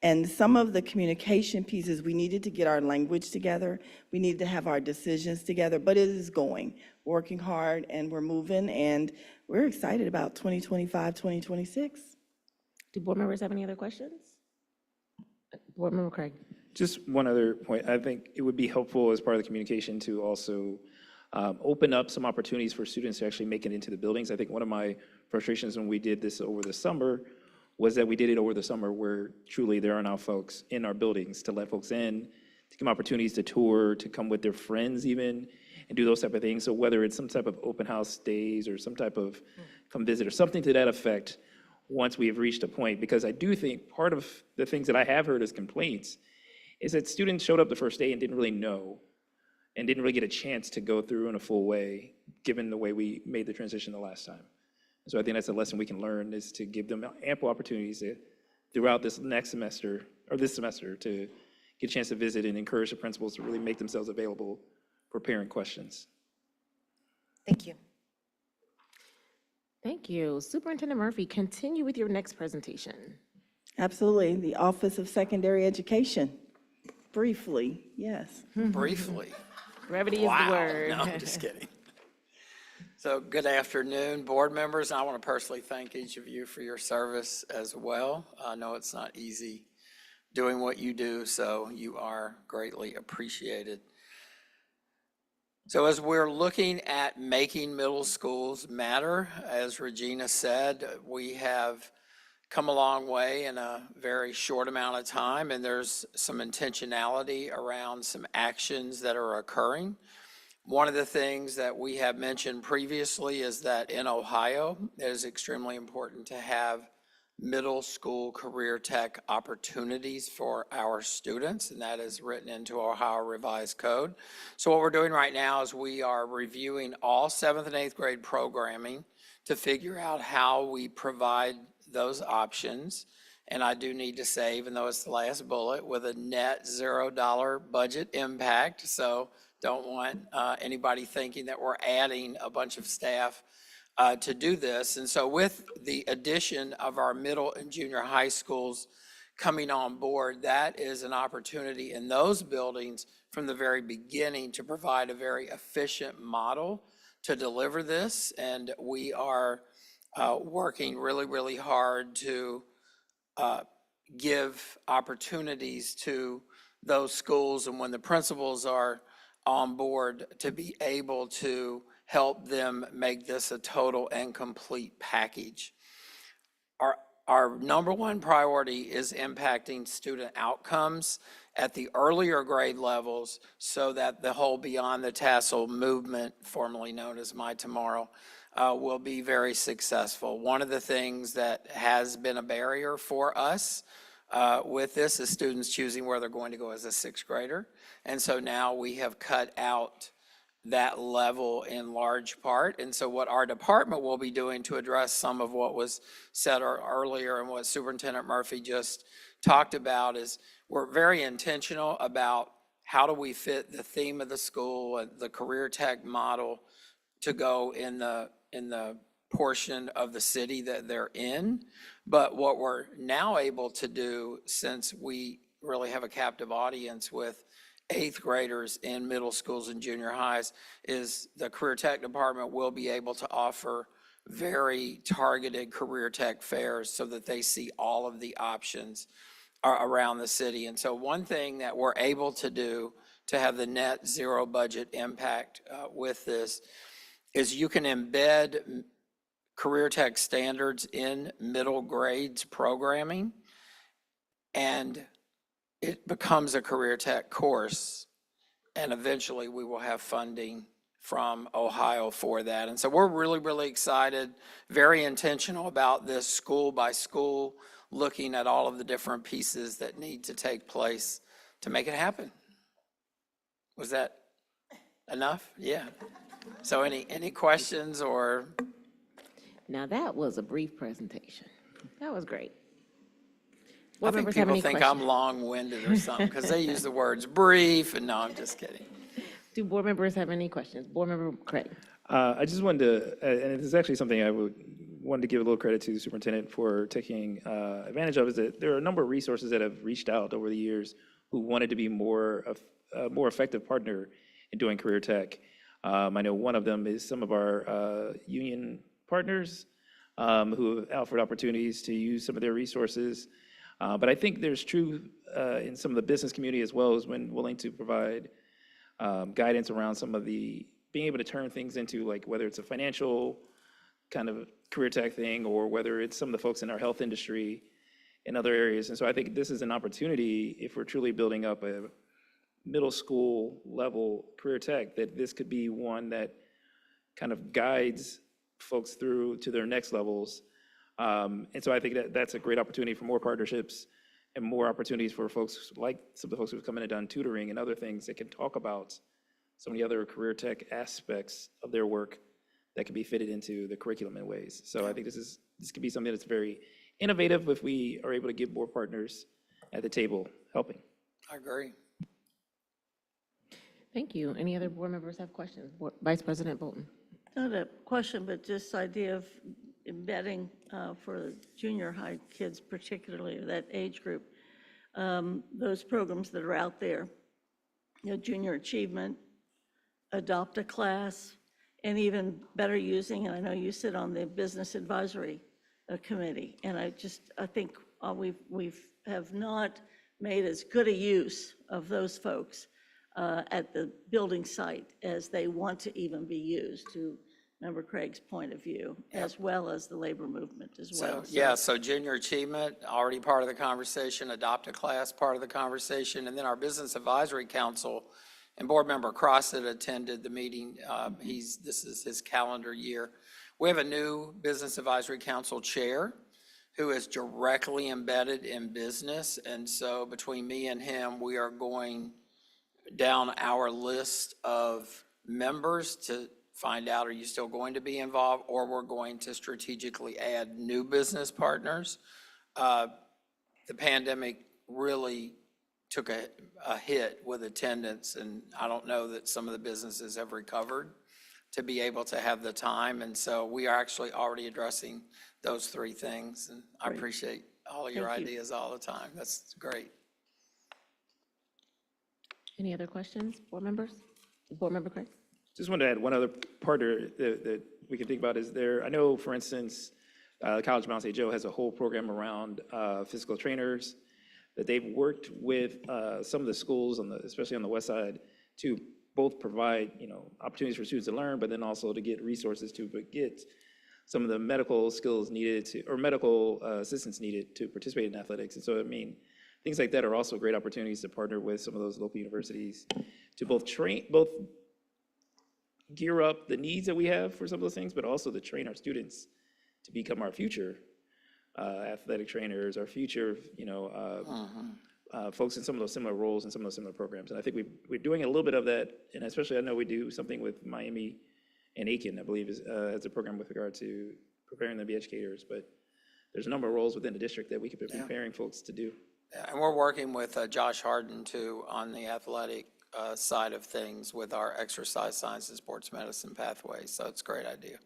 And some of the communication pieces, we needed to get our language together. We needed to have our decisions together, but it is going, working hard, and we're moving, and we're excited about 2025, 2026. Do board members have any other questions? Board Member Craig. Just one other point. I think it would be helpful as part of the communication to also open up some opportunities for students to actually make it into the buildings. I think one of my frustrations when we did this over the summer was that we did it over the summer where truly there are now folks in our buildings to let folks in, to give them opportunities to tour, to come with their friends even, and do those type of things. So whether it's some type of open house days or some type of come visit or something to that effect, once we have reached a point, because I do think part of the things that I have heard as complaints is that students showed up the first day and didn't really know and didn't really get a chance to go through in a full way, given the way we made the transition the last time. So I think that's a lesson we can learn, is to give them ample opportunities throughout this next semester, or this semester, to get a chance to visit and encourage the principals to really make themselves available for parent questions. Thank you. Thank you. Superintendent Murphy, continue with your next presentation. Absolutely. The Office of Secondary Education. Briefly, yes. Briefly. Brevity is the Wow. word. No, I'm just kidding. So good afternoon, board members. I want to personally thank each of you for your service as well. I know it's not easy doing what you do, so you are greatly appreciated. So as we're looking at making middle schools matter, as Regina said, we have come a long way in a very short amount of time, and there's some intentionality around some actions that are occurring. One of the things that we have mentioned previously is that in Ohio, it is extremely important to have middle school career tech opportunities for our students, and that is written into Ohio Revised Code. So what we're doing right now is we are reviewing all 7th and 8th grade programming to figure out how we provide those options. And I do need to say, even though it's the last bullet, with a net $0 budget impact, so don't want anybody thinking that we're adding a bunch of staff to do this. And so with the addition of our middle and junior high schools coming on board, that is an opportunity in those buildings from the very beginning to provide a very efficient model to deliver this. And we are working really, really hard to give opportunities to those schools, and when the principals are on board, to be able to help them make this a total and complete package. Our number one priority is impacting student outcomes at the earlier grade levels so that the whole Beyond the Tassel movement, formerly known as My Tomorrow, will be very successful. One of the things that has been a barrier for us with this is students choosing where they're going to go as a 6th grader. And so now we have cut out that level in large part. And so what our department will be doing to address some of what was said earlier and what Superintendent Murphy just talked about is we're very intentional about how do we fit the theme of the school and the career tech model to go in the portion of the city that they're in. But what we're now able to do, since we really have a captive audience with eighth graders in middle schools and junior highs is the career tech department will be able to offer very targeted career tech fairs so that they see all of the options around the city. And so one thing that we're able to do to have the net zero budget impact with this is you can embed career tech standards in middle grades programming, and it becomes a career tech course. And eventually we will have funding from Ohio for that. And so we're really, really excited, very intentional about this school by school, looking at all of the different pieces that need to take place to make it happen. Was that enough? Yeah. So any questions or? Now, that was a brief presentation. That was great. I Board think members have people any think questions? I'm long-winded or something because they use the words brief, and no, I'm just kidding. Do board members have any questions? Board member Craig. I just wanted to, and it is actually something I wanted to give a little credit to the superintendent for taking advantage of, is that there are a number of resources that have reached out over the years who wanted to be a more effective partner in doing career tech. I know one of them is some of our union partners who have offered opportunities to use some of their resources. But I think there's truth in some of the business community as well, as when willing to provide guidance around some of the being able to turn things into, like, whether it's a financial kind of career tech thing or whether it's some of the folks in our health industry in other areas. And so I think this is an opportunity, if we're truly building up a middle school level career tech, that this could be one that kind of guides folks through to their next levels. And so I think that that's a great opportunity for more partnerships and more opportunities for folks like some of the folks who've come in and done tutoring and other things that can talk about some of the other career tech aspects of their work that can be fitted into the curriculum in ways. So I think this could be something that's very innovative if we are able to get more partners at the table helping. I agree. Thank you. Any other board members have questions? Vice President Bolton. Not a question, but this idea of embedding for junior high kids, particularly that age group, those programs that are out there, junior achievement, adopt a class, and even better using, and I know you sit on the business advisory committee, and I think we have not made as good a use of those folks at the building site as they want to even be used, to Member Craig's point of view, as well as the labor movement as well. So junior achievement, already part of the conversation, adopt a class, part of the conversation, and then our Business Advisory Council, and Board Member Crossett attended the meeting. This is his calendar year. We have a new Business Advisory Council chair who is directly embedded in business, and so between me and him, we are going down our list of members to find out, are you still going to be involved, or we're going to strategically add new business partners. The pandemic really took a hit with attendance, and I don't know that some of the businesses have recovered to be able to have the time, and so we are actually already addressing those three things, and I appreciate all of your ideas all the time. That's great. Any other questions, board members? Board Member Craig? Just wanted to add one other partner that we can think about is there. I know, for instance, College of Mount St. Joe has a whole program around physical trainers that they've worked with some of the schools, especially on the west side, to both provide opportunities for students to learn, but then also to get resources to get some of the medical skills needed or medical assistance needed to participate in athletics. And so, I mean, things like that are also great opportunities to partner with some of those local universities to both gear up the needs that we have for some of those things, but also to train our students to become our future athletic trainers, our future, folks in some of those similar roles and some of those similar programs. And I think we're doing a little bit of that, and especially I know we do something with Miami and Aiken, I believe, as a program with regard to preparing them to be educators. But there's a number of roles within the district that we could be preparing folks to do. Yeah, and we're working with Josh Harden too on the athletic side of things with our exercise science and sports medicine pathway. So it's a great idea.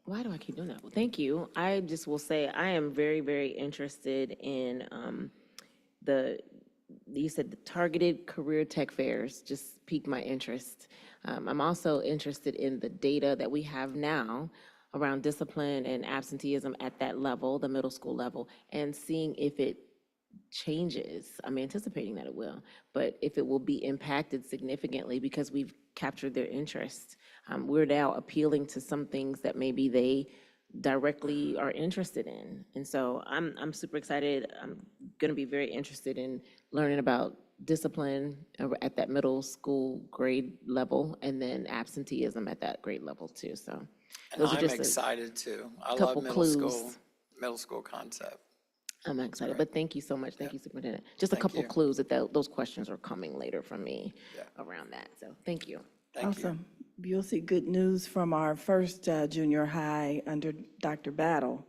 Why do I keep doing that? Well, thank you. I just will say I am very, very interested in you said the targeted career tech fairs just piqued my interest. I'm also interested in the data that we have now around discipline and absenteeism at that level, the middle school level, and seeing if it changes. I'm anticipating that it will, but if it will be impacted significantly because we've captured their interest. We're now appealing to some things that maybe they directly are interested in. And so I'm super excited. I'm going to be very interested in learning about discipline at that middle school grade level, and then absenteeism at that grade level too. So And those are I'm just excited too. I love couple clues. middle school concept. I'm excited, but thank you so much. Thank you, Superintendent. Just a Thank couple you. clues that those questions are coming later from me Yeah. around that. So thank you. Thank you. Awesome. You'll see good news from our first junior high under Dr. Battle.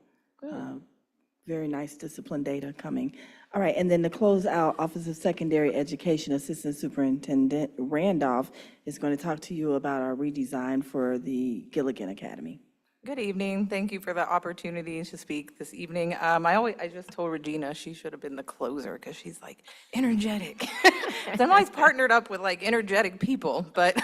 Very nice discipline data coming. All right, and then to close out, Office of Secondary Education Assistant Superintendent Randolph is going to talk to you about our redesign for the Gilligan Academy. Good evening. Thank you for the opportunity to speak this evening. I just told Regina she should have been the closer because she's like energetic. So I'm always partnered up with like energetic people, but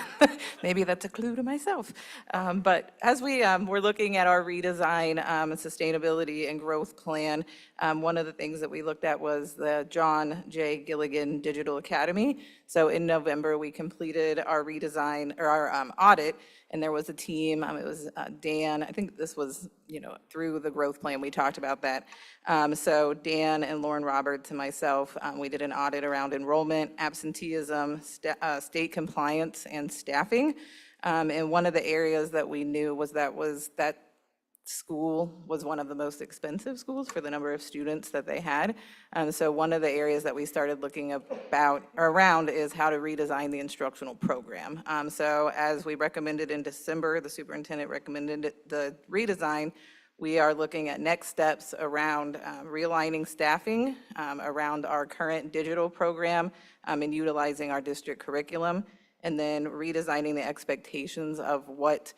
maybe that's a clue to myself. But as we're looking at our redesign and sustainability and growth plan, one of the things that we looked at was the John J. Gilligan Digital Academy. So in November, we completed our redesign or our audit. And there was a team, it was Dan, I think this was, through the growth plan, we talked about that. So Dan and Lauren Roberts and myself, we did an audit around enrollment, absenteeism, state compliance, and staffing. And one of the areas that we knew was that school was one of the most expensive schools for the number of students that they had. So one of the areas that we started looking around is how to redesign the instructional program. So as we recommended in December, the superintendent recommended the redesign. We are looking at next steps around realigning staffing around our current digital program and utilizing our district curriculum, and then redesigning the expectations of what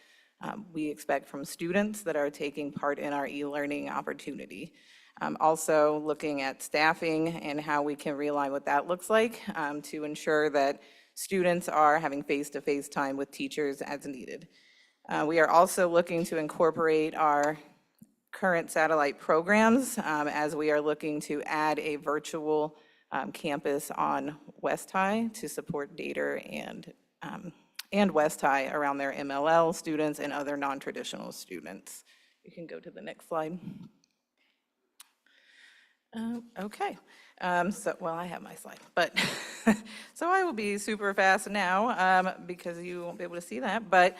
we expect from students that are taking part in our e-learning opportunity. Also looking at staffing and how we can realign what that looks like to ensure that students are having face-to-face time with teachers as needed. We are also looking to incorporate our current satellite programs as we are looking to add a virtual campus on West High to support Dater and West High around their MLL students and other non-traditional students. You can go to the next slide. Okay, well, I have my slide, but so I will be super fast now because you won't be able to see that. But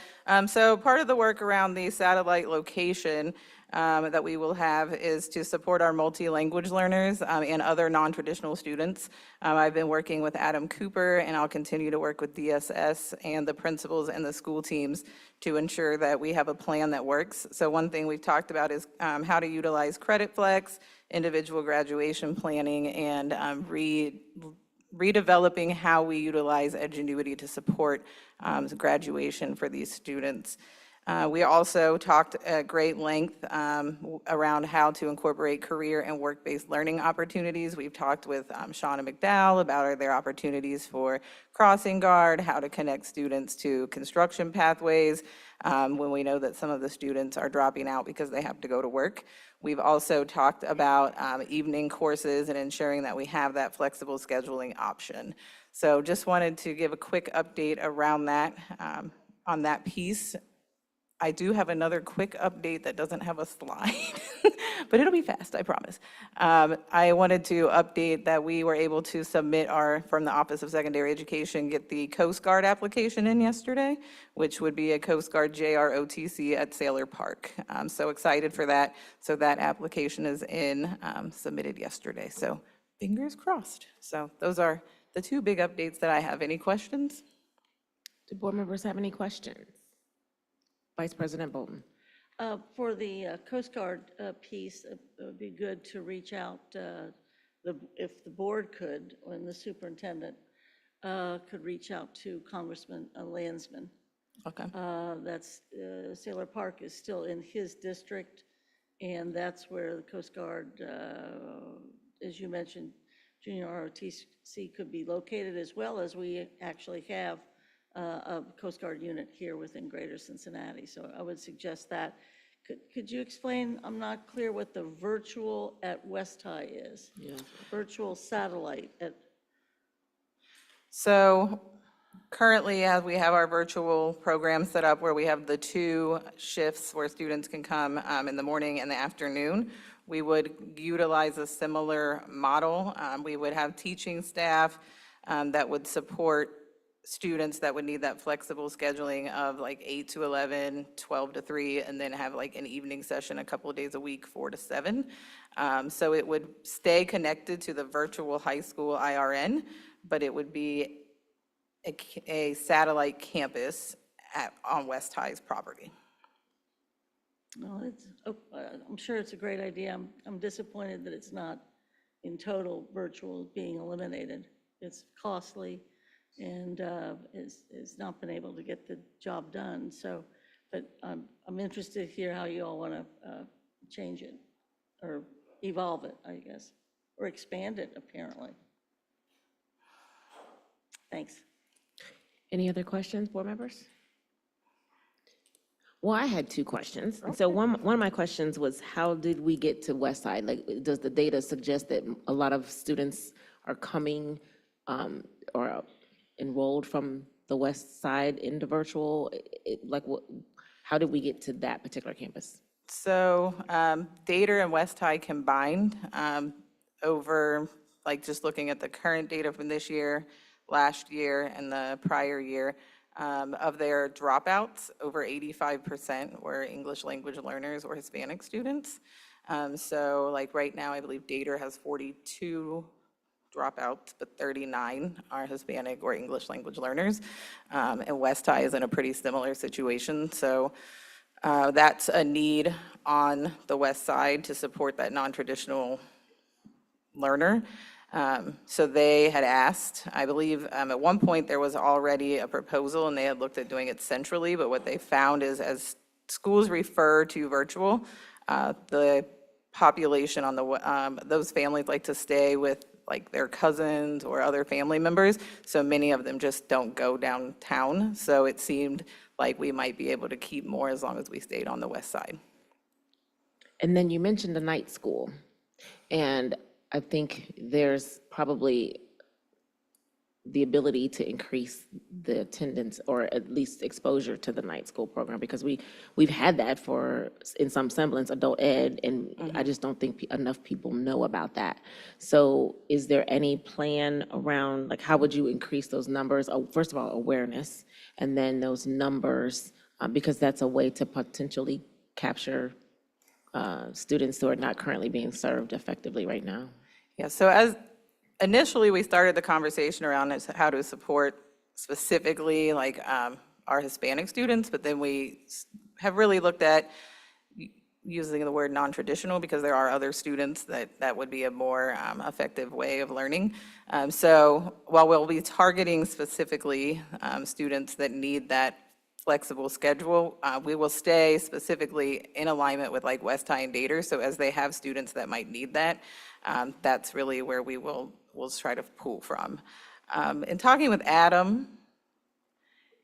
so part of the work around the satellite location that we will have is to support our multi-language learners and other non-traditional students. I've been working with Adam Cooper, and I'll continue to work with DSS and the principals and the school teams to ensure that we have a plan that works. So one thing we've talked about is how to utilize credit flex, individual graduation planning, and redeveloping how we utilize Edgenuity to support graduation for these students. We also talked at great length around how to incorporate career and work-based learning opportunities. We've talked with Shauna McDowell about their opportunities for crossing guard, how to connect students to construction pathways when we know that some of the students are dropping out because they have to go to work. We've also talked about evening courses and ensuring that we have that flexible scheduling option. So just wanted to give a quick update around that on that piece. I do have another quick update that doesn't have a slide, but it'll be fast, I promise. I wanted to update that we were able to submit from the Office of Secondary Education, get the Coast Guard application in yesterday, which would be a Coast Guard JROTC at Sailor Park. I'm so excited for that. So that application is submitted yesterday. So fingers crossed. So those are the two big updates that I have. Any questions? Do board members have any questions? Vice President Bolton. For the Coast Guard piece, it would be good to reach out, if the board could, and the superintendent could reach out to Congressman Landsman. Okay. That's, Sailor Park is still in his district, and that's where the Coast Guard, as you mentioned, junior ROTC could be located, as well as we actually have a Coast Guard unit here within Greater Cincinnati. So I would suggest that. Could you explain, I'm not clear what the virtual at West High is? Yeah. Virtual satellite at, So currently, as we have our virtual program set up where we have the 2 shifts where students can come in the morning and the afternoon, we would utilize a similar model. We would have teaching staff that would support students that would need that flexible scheduling of like 8 to 11, 12 to 3, and then have like an evening session a couple of days a week, 4 to 7. So it would stay connected to the virtual high school IRN, but it would be a satellite campus on West High's property. no, I'm sure it's a great idea. I'm disappointed that it's not in total virtual being eliminated. It's costly and is not been able to get the job done. So, but I'm interested to hear how you all want to change it or evolve it, I guess, or expand it, apparently. Thanks. Any other questions, board members? Well, I had 2 questions. So one of my questions was, how did we get to West Side? Like, does the data suggest that a lot of students are coming or enrolled from the West Side into virtual? How did we get to that particular campus? So Dater and West High combined over, like just looking at the current data from this year, last year, and the prior year, of their dropouts, over 85% were English language learners or Hispanic students. So like right now, I believe Dater has 42 dropouts, but 39 are Hispanic or English language learners. And West High is in a pretty similar situation. So that's a need on the west side to support that non-traditional learner. So they had asked, I believe at one point there was already a proposal and they had looked at doing it centrally, but what they found is as schools refer to virtual, the population on those families like to stay with like their cousins or other family members, so many of them just don't go downtown. So it seemed like we might be able to keep more as long as we stayed on the west side. And then you mentioned the night school, and I think there's probably the ability to increase the attendance or at least exposure to the night school program, because we've had that for, in some semblance, adult ed, and I just don't think enough people know about that. So is there any plan around, like, how would you increase those numbers? First of all, awareness, and then those numbers, because that's a way to potentially capture students who are not currently being served effectively right now. Yeah, so as initially we started the conversation around how to support specifically like our Hispanic students, but then we have really looked at using the word non-traditional because there are other students that would be a more effective way of learning. So while we'll be targeting specifically students that need that flexible schedule, we will stay specifically in alignment with like West High and Dater. So as they have students that might need that, that's really where we'll try to pull from. In talking with Adam,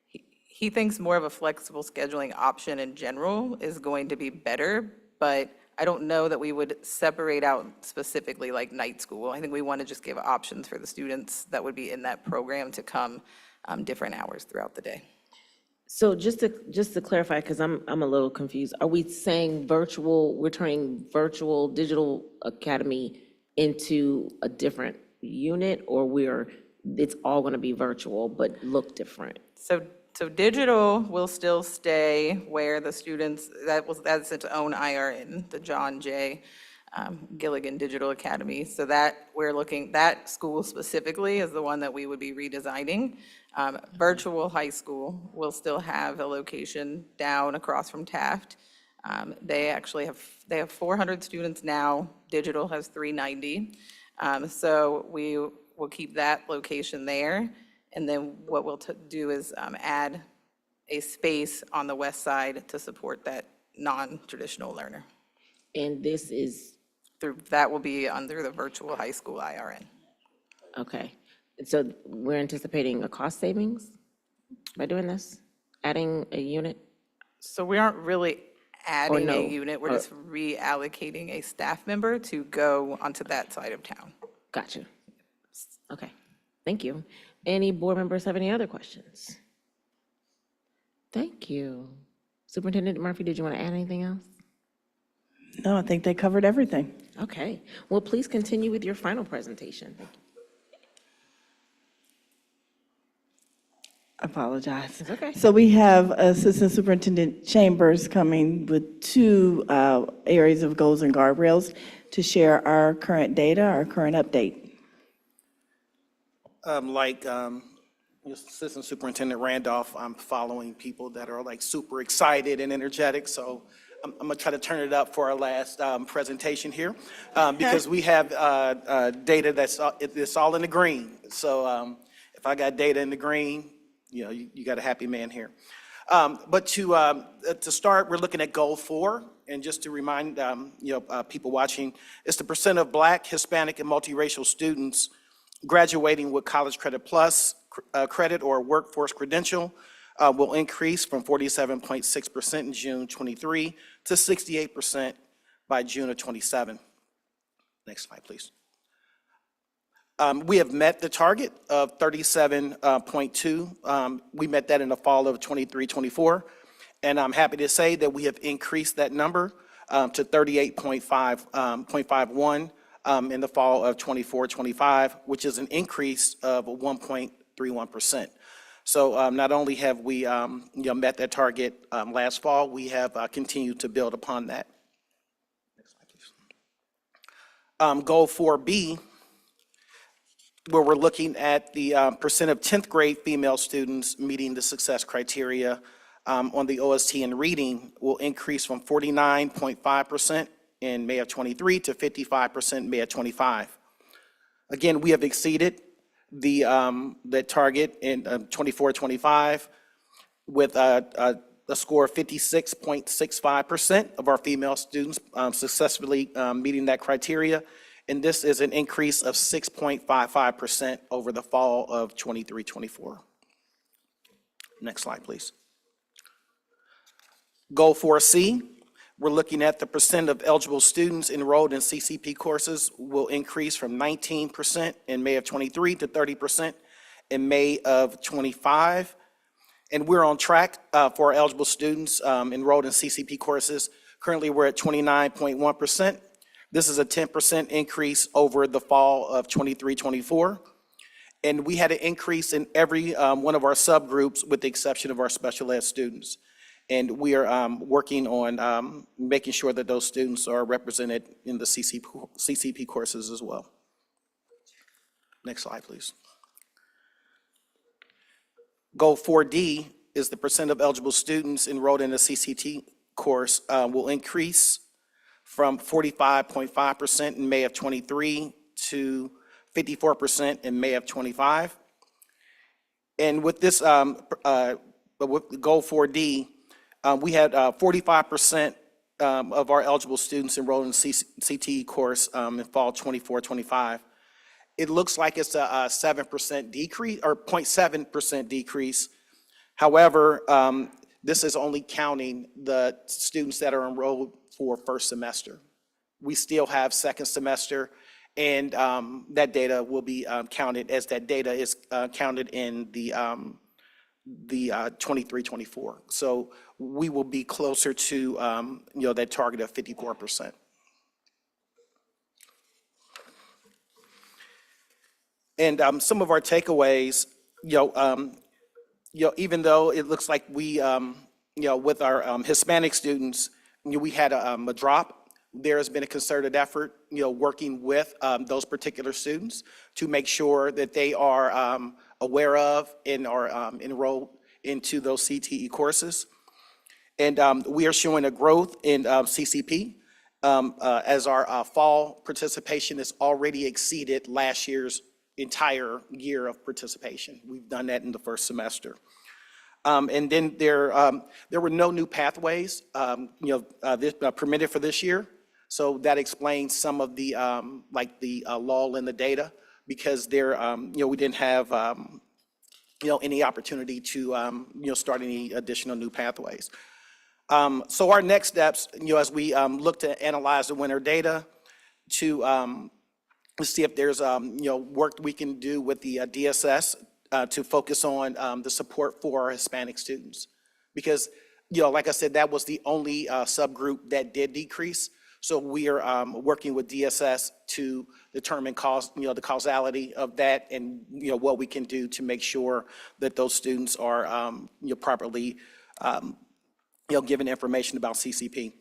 he thinks more of a flexible scheduling option in general is going to be better, but I don't know that we would separate out specifically like night school. I think we want to just give options for the students that would be in that program to come different hours throughout the day. So just to clarify, because I'm a little confused, are we saying we're turning virtual digital academy into a different unit, or it's all going to be virtual but look different? So digital will still stay where the students, that's its own IRN, the John J. Gilligan Digital Academy. So that that school specifically is the one that we would be redesigning. Virtual high school will still have a location down across from Taft. They actually have 400 students now. Digital has 390. So we will keep that location there. And then what we'll do is add a space on the west side to support that non-traditional learner. And this is That will be under the virtual high school IRN. Okay, so we're anticipating a cost savings by doing this? Adding a unit? So we aren't really adding no, a unit, we're or- just reallocating a staff member to go onto that side of town. Gotcha. Okay, thank you. Any board members have any other questions? Thank you. Superintendent Murphy, did you want to add anything else? No, I think they covered everything. Okay, well, please continue with your final presentation. Thank you. Apologize. It's okay. So we have Assistant Superintendent Chambers coming with two areas of goals and guardrails to share our current data, our current update. Assistant Superintendent Randolph, I'm following people that are like super excited and energetic, so I'm gonna try to turn it up for our last presentation here, because we have data that's all in the green. So if I got data in the green, you got a happy man here. But to start, we're looking at goal 4, and just to remind people watching, it's the percent of Black, Hispanic, and multiracial students graduating with College Credit Plus credit or workforce credential will increase from 47.6% in June 23 to 68% by June of 27. Next slide, please. We have met the target of 37.2. We met that in the fall of 23-24, and I'm happy to say that we have increased that number to 38.51 in the fall of 24-25, which is an increase of 1.31%. So not only have we met that target last fall, we have continued to build upon that. Next slide, please. Goal 4B, where we're looking at the percent of 10th grade female students meeting the success criteria on the OST in reading will increase from 49.5% in May of 23 to 55% in May of 25. Again, we have exceeded that target in 24-25 with a score of 56.65% of our female students successfully meeting that criteria. And this is an increase of 6.55% over the fall of 23-24. Next slide, please. Goal 4C, we're looking at the percent of eligible students enrolled in CCP courses will increase from 19% in May of 23 to 30% in May of 25. And we're on track for our eligible students enrolled in CCP courses. Currently, we're at 29.1%. This is a 10% increase over the fall of 23-24. And we had an increase in every one of our subgroups with the exception of our special ed students. And we are working on making sure that those students are represented in the CCP courses as well. Next slide, please. Goal 4D is the percent of eligible students enrolled in a CCT course will increase from 45.5% in May of 23 to 54% in May of 25. And with this, with goal 4D, we had 45% of our eligible students enrolled in CTE course in fall 24-25. It looks like it's a 7% decrease or 0.7% decrease. However, this is only counting the students that are enrolled for first semester. We still have second semester, and that data will be counted as that data is counted in the 23-24. So we will be closer to that target of 54%. And some of our takeaways, even though it looks like we, with our Hispanic students, we had a drop. There has been a concerted effort, working with those particular students to make sure that they are aware of and are enrolled into those CTE courses. And we are showing a growth in CCP as our fall participation has already exceeded last year's entire year of participation. We've done that in the first semester. And then there were no new pathways permitted for this year. So that explains some of the lull in the data. because we didn't have, any opportunity to, start any additional new pathways. So our next steps, as we look to analyze the winter data, to see if there's, work we can do with the DSS to focus on the support for our Hispanic students. Because, like I said, that was the only subgroup that did decrease. So we are working with DSS to determine the causality of that, and, what we can do to make sure that those students are, properly, given information about CCP.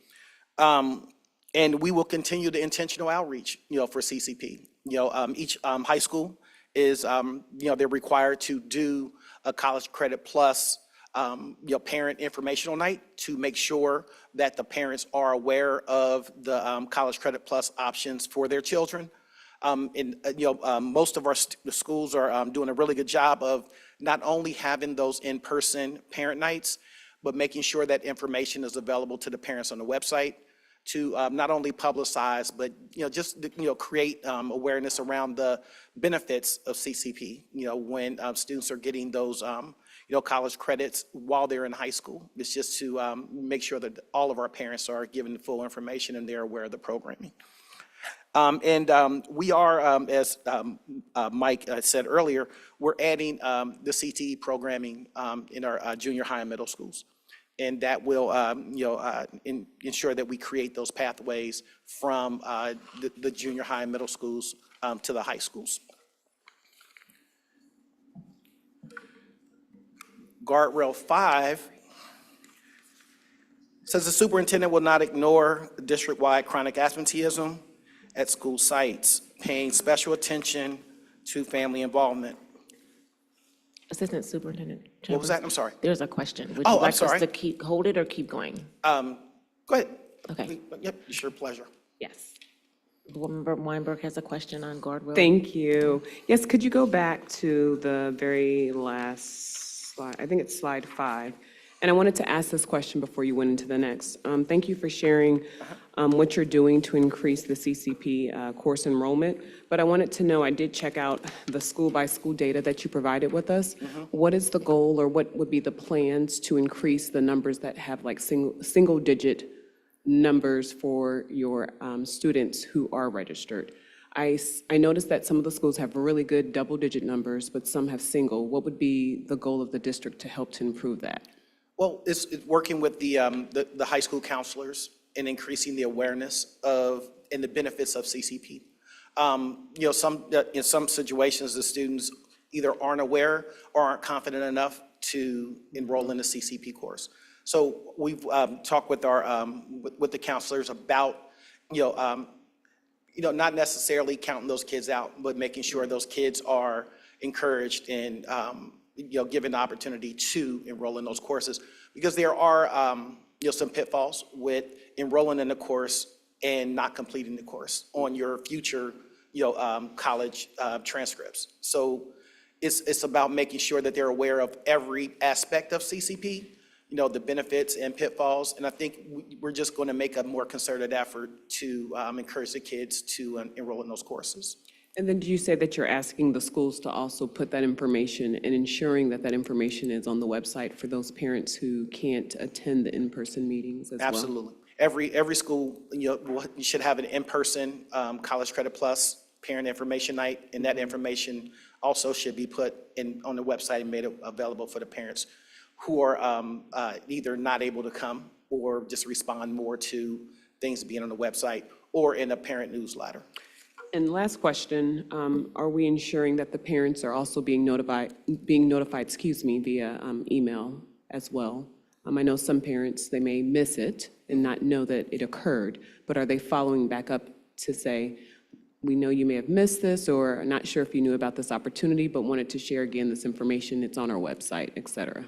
And we will continue the intentional outreach, for CCP. Each high school is, they're required to do a College Credit Plus, parent informational night to make sure that the parents are aware of the College Credit Plus options for their children. And, most of our schools are doing a really good job of not only having those in-person parent nights, but making sure that information is available to the parents on the website to not only publicize, but, just, create awareness around the benefits of CCP, when students are getting those, college credits while they're in high school. It's just to make sure that all of our parents are given full information and they're aware of the programming. We are, as Mike said earlier, we're adding the CTE programming in our junior high and middle schools. And that will, ensure that we create those pathways from the junior high and middle schools to the high schools. Guardrail 5 says the superintendent will not ignore district-wide chronic absenteeism at school sites, paying special attention to family involvement. Assistant Superintendent What Chambers. was that? I'm sorry. There's a question. Would Oh, you I'm like us sorry. to hold it or keep going? Go ahead. Okay. Yep, it's your pleasure. Yes. Board Member Weinberg has a question on guardrail. Thank you. Yes, could you go back to the very last slide? I think it's slide 5. And I wanted to ask this question before you went into the next. Thank you for sharing what you're doing to increase the CCP course enrollment. But I wanted to know, I did check out the school-by-school data that you provided with us. What is the goal, or what would be the plans to increase the numbers that have like single-digit numbers for your students who are registered? I noticed that some of the schools have really good double-digit numbers, but some have single. What would be the goal of the district to help to improve that? Well, it's working with the high school counselors and increasing the awareness of and the benefits of CCP. In some situations, the students either aren't aware or aren't confident enough to enroll in the CCP course. So we've talked with our with the counselors about not necessarily counting those kids out, but making sure those kids are encouraged and given the opportunity to enroll in those courses, because there are some pitfalls with enrolling in the course and not completing the course on your future college transcripts. So it's about making sure that they're aware of every aspect of CCP, the benefits and pitfalls. And I think we're just going to make a more concerted effort to encourage the kids to enroll in those courses. And then do you say that you're asking the schools to also put that information and ensuring that that information is on the website for those parents who can't attend the in-person meetings as well? Absolutely. Every school, you should have an in-person College Credit Plus parent information night, and that information also should be put on the website and made available for the parents who are either not able to come or just respond more to things being on the website or in a parent newsletter. And last question, are we ensuring that the parents are also being notified, via email as well? I know some parents, they may miss it and not know that it occurred, but are they following back up to say, we know you may have missed this, or not sure if you knew about this opportunity, but wanted to share again this information, it's on our website, et cetera?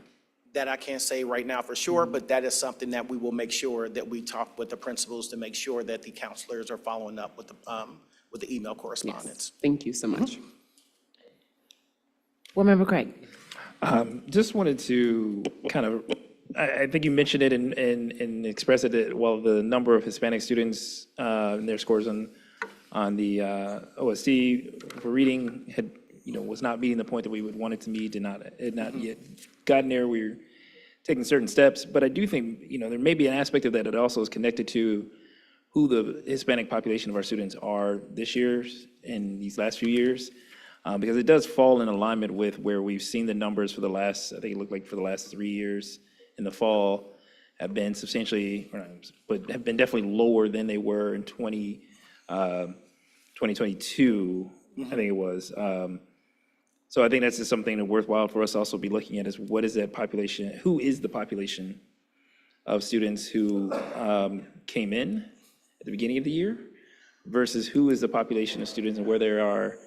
That I can't say right now for sure, but that is something that we will make sure that we talk with the principals to make sure that the counselors are following up with the email correspondence. Yes. Thank you so much. Board Member Craig. Just wanted to kind of, I think you mentioned it and expressed it, well, the number of Hispanic students and their scores on on the OSC for reading had, was not meeting the point that we would want it to meet, had not yet gotten there. We're taking certain steps, but I do think, there may be an aspect of that that also is connected to who the Hispanic population of our students are this year and these last few years, because it does fall in alignment with where we've seen the numbers for the last, I think it looked like for the last 3 years in the fall, have been substantially, but have been definitely lower than they were in 2022, I think it was. So I think that's just something that's worthwhile for us to also be looking at is what is that population, who is the population of students who came in at the beginning of the year versus who is the population of students and where they are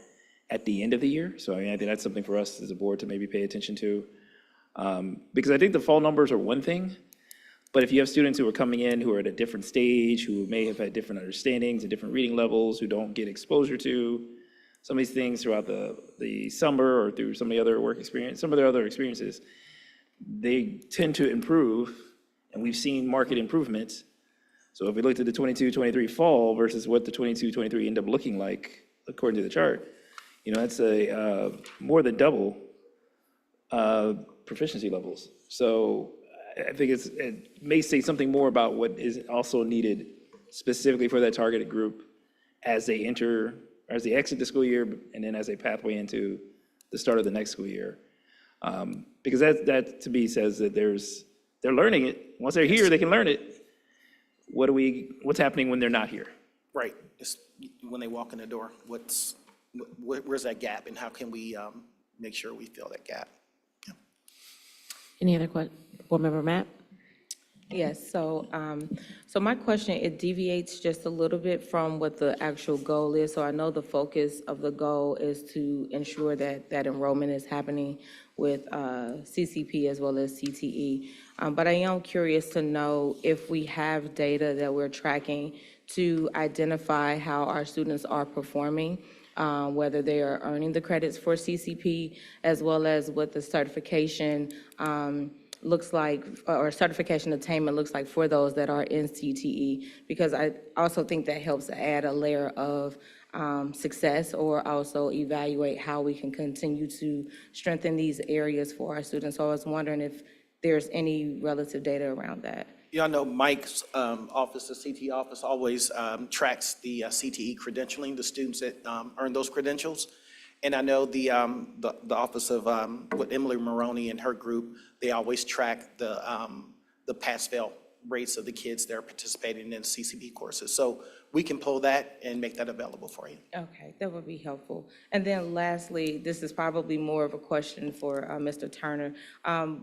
at the end of the year. So I think that's something for us as a board to maybe pay attention to. Because I think the fall numbers are one thing, but if you have students who are coming in who are at a different stage, who may have had different understandings and different reading levels, who don't get exposure to some of these things throughout the summer or through some of the other work experience, some of their other experiences, they tend to improve, and we've seen market improvements. So if we looked at the 22-23 fall versus what the 22-23 end up looking like, according to the chart, that's a more than double proficiency levels. So I think it may say something more about what is also needed specifically for that targeted group as they exit the school year and then as a pathway into the start of the next school year. Because that to me says that they're learning it. Once they're here, they can learn it. What's happening when they're not here? Right. It's when they walk in the door, where's that gap and how can we make sure we fill that gap? Any other questions? Board Member Mapp? Yes, so my question, it deviates just a little bit from what the actual goal is. So I know the focus of the goal is to ensure that enrollment is happening with CCP as well as CTE. But I am curious to know if we have data that we're tracking to identify how our students are performing, whether they are earning the credits for CCP, as well as what the certification looks like, or certification attainment looks like for those that are in CTE, because I also think that helps add a layer of success, or also evaluate how we can continue to strengthen these areas for our students. So I was wondering if there's any relative data around that. Yeah, I know Mike's office, the CTE office, always tracks the CTE credentialing, the students that earn those credentials. And I know the office of with Emily Maroney and her group, they always track the pass-fail rates of the kids that are participating in CCP courses. So we can pull that and make that available for you. Okay, that would be helpful. And then lastly, this is probably more of a question for Mr. Turner,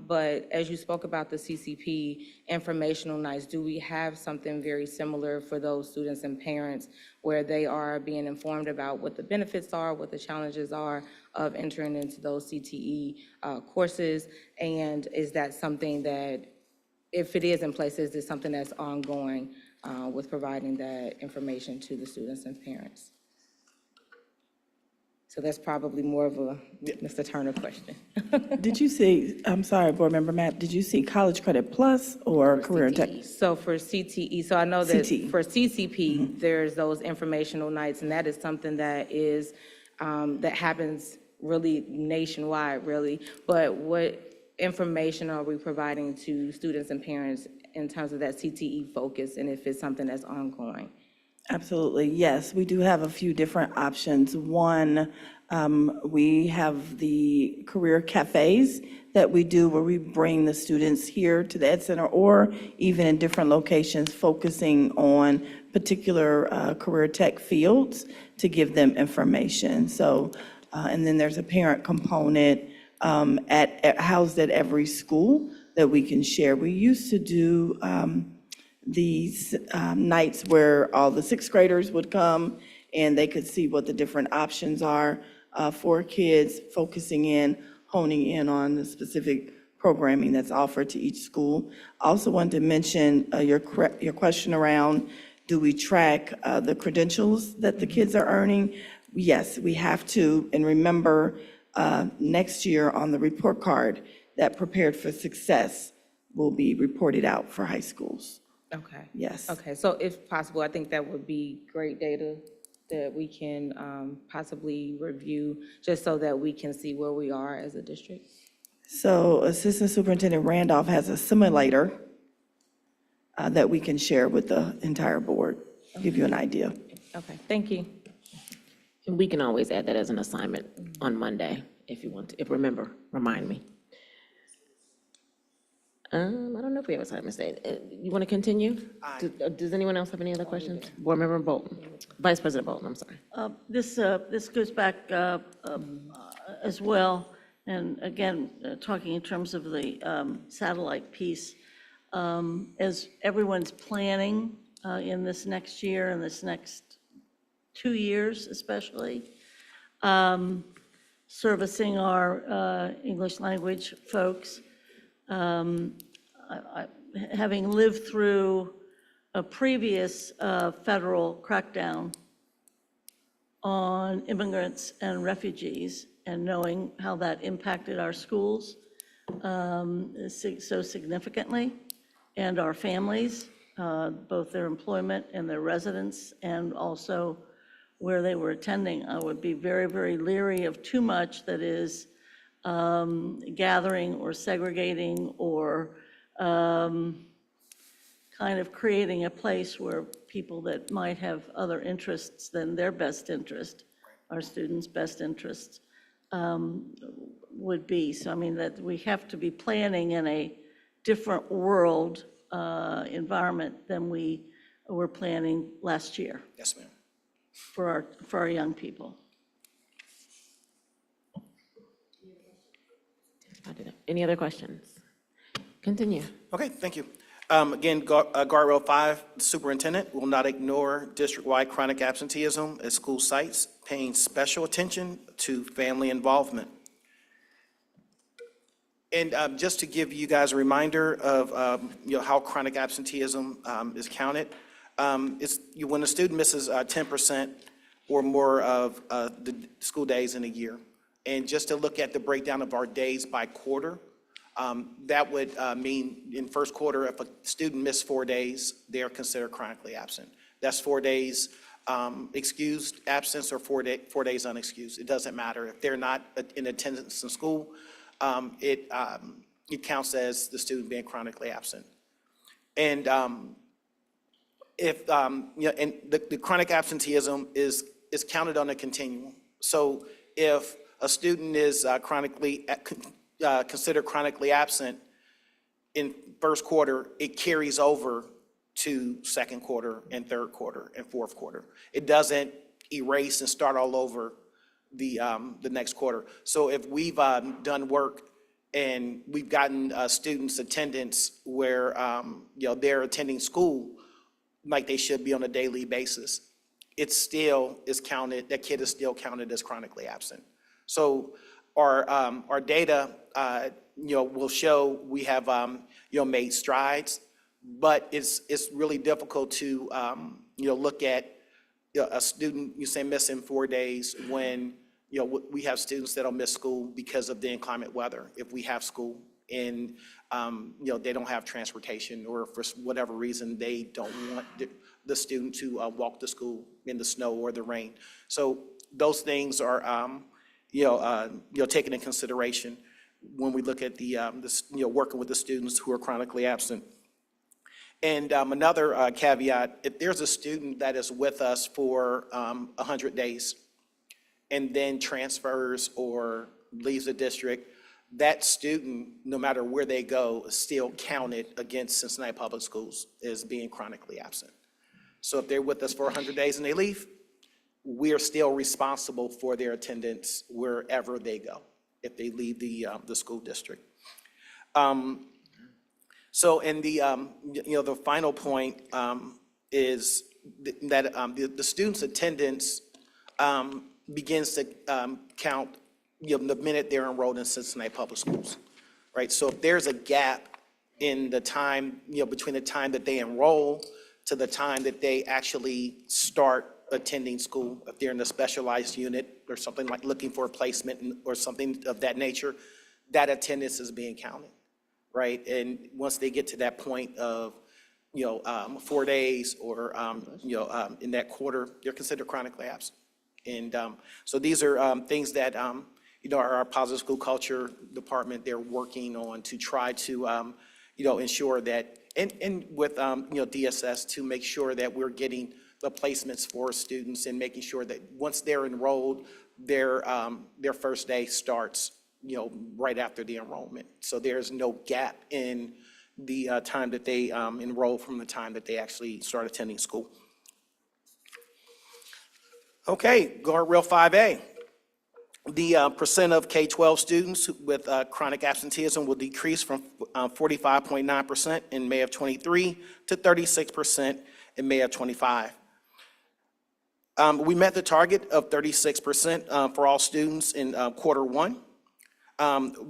but as you spoke about the CCP informational nights, do we have something very similar for those students and parents where they are being informed about what the benefits are, what the challenges are of entering into those CTE courses? And is that something that, if it is in place, is this something that's ongoing with providing that information to the students and parents? So that's probably more of a Mr. Turner question. Did you see, I'm sorry, Board Member Matt, did you see College Credit Plus or Career Tech? So for CTE, so I know that CTE. for CCP, there's those informational nights, and that is something that is, that happens really nationwide, really. But what information are we providing to students and parents in terms of that CTE focus, and if it's something that's ongoing? Absolutely, yes. We do have a few different options. One, we have the career cafes that we do where we bring the students here to the Ed Center or even in different locations focusing on particular career tech fields to give them information. So, and then there's a parent component housed at every school that we can share. We used to do these nights where all the sixth graders would come and they could see what the different options are for kids, focusing in, honing in on the specific programming that's offered to each school. I also wanted to mention your question around, do we track the credentials that the kids are earning? Yes, we have to. And remember, next year on the report card, that Prepared for Success will be reported out for high schools. Okay. Yes. Okay, so if possible, I think that would be great data that we can possibly review, just so that we can see where we are as a district? So Assistant Superintendent Randolph has a simulator that we can share with the entire board, give you an idea. Okay, thank you. And we can always add that as an assignment on Monday if you want to, if remind me. I don't know if we have assignments today. You want to continue? Does anyone else have any other questions? Board Member Bolton, Vice President Bolton, I'm sorry. This goes back as well, and again, talking in terms of the satellite piece, as everyone's planning in this next year and this next 2 years especially, servicing our English language folks, having lived through a previous federal crackdown on immigrants and refugees, and knowing how that impacted our schools so significantly, and our families, both their employment and their residence, and also where they were attending, I would be very, very leery of too much that is gathering or segregating or kind of creating a place where people that might have other interests than their best interest, our students' best interests, would be. So I mean that we have to be planning in a different world environment than we were planning last year Yes, ma'am. for our young people. Any other questions? Continue. Okay, thank you. Again, guardrail 5, the superintendent will not ignore district-wide chronic absenteeism at school sites, paying special attention to family involvement. And just to give you guys a reminder of how chronic absenteeism is counted, it's when a student misses 10% or more of the school days in a year. And just to look at the breakdown of our days by quarter, that would mean in first quarter, if a student missed 4 days, they are considered chronically absent. That's 4 days excused absence or 4 days unexcused. It doesn't matter. If they're not in attendance in school, it counts as the student being chronically absent. And if and the chronic absenteeism is counted on a continuum. So if a student is considered chronically absent in first quarter, it carries over to second quarter and third quarter and fourth quarter. It doesn't erase and start all over the next quarter. So if we've done work and we've gotten students' attendance where they're attending school like they should be on a daily basis, it still is counted, that kid is still counted as chronically absent. So our data, will show we have, made strides, but it's really difficult to, look at a student, you say missing 4 days when, we have students that'll miss school because of the inclement weather. If we have school and, they don't have transportation, or for whatever reason, they don't want the student to walk to school in the snow or the rain. So those things are, taken in consideration when we look at the working with the students who are chronically absent. And another caveat, if there's a student that is with us for 100 days and then transfers or leaves the district, that student, no matter where they go, is still counted against Cincinnati Public Schools as being chronically absent. So if they're with us for 100 days and they leave, we are still responsible for their attendance wherever they go if they leave the school district. So in the final point is that the student's attendance begins to count the minute they're enrolled in Cincinnati Public Schools, right? So if there's a gap in the time, between the time that they enroll to the time that they actually start attending school, if they're in a specialized unit or something like looking for a placement or something of that nature, that attendance is being counted, right? And once they get to that point of 4 days or, in that quarter, they're considered chronically absent. And so these are things that, our Positive School Culture Department, they're working on to try to, ensure that, and with, DSS to make sure that we're getting the placements for students and making sure that once they're enrolled, their first day starts, right after the enrollment. So there's no gap in the time that they enroll from the time that they actually start attending school. Okay, guardrail 5A. The percent of K-12 students with chronic absenteeism will decrease from 45.9% in May of '23 to 36% in May of '25. We met the target of 36% for all students in quarter one.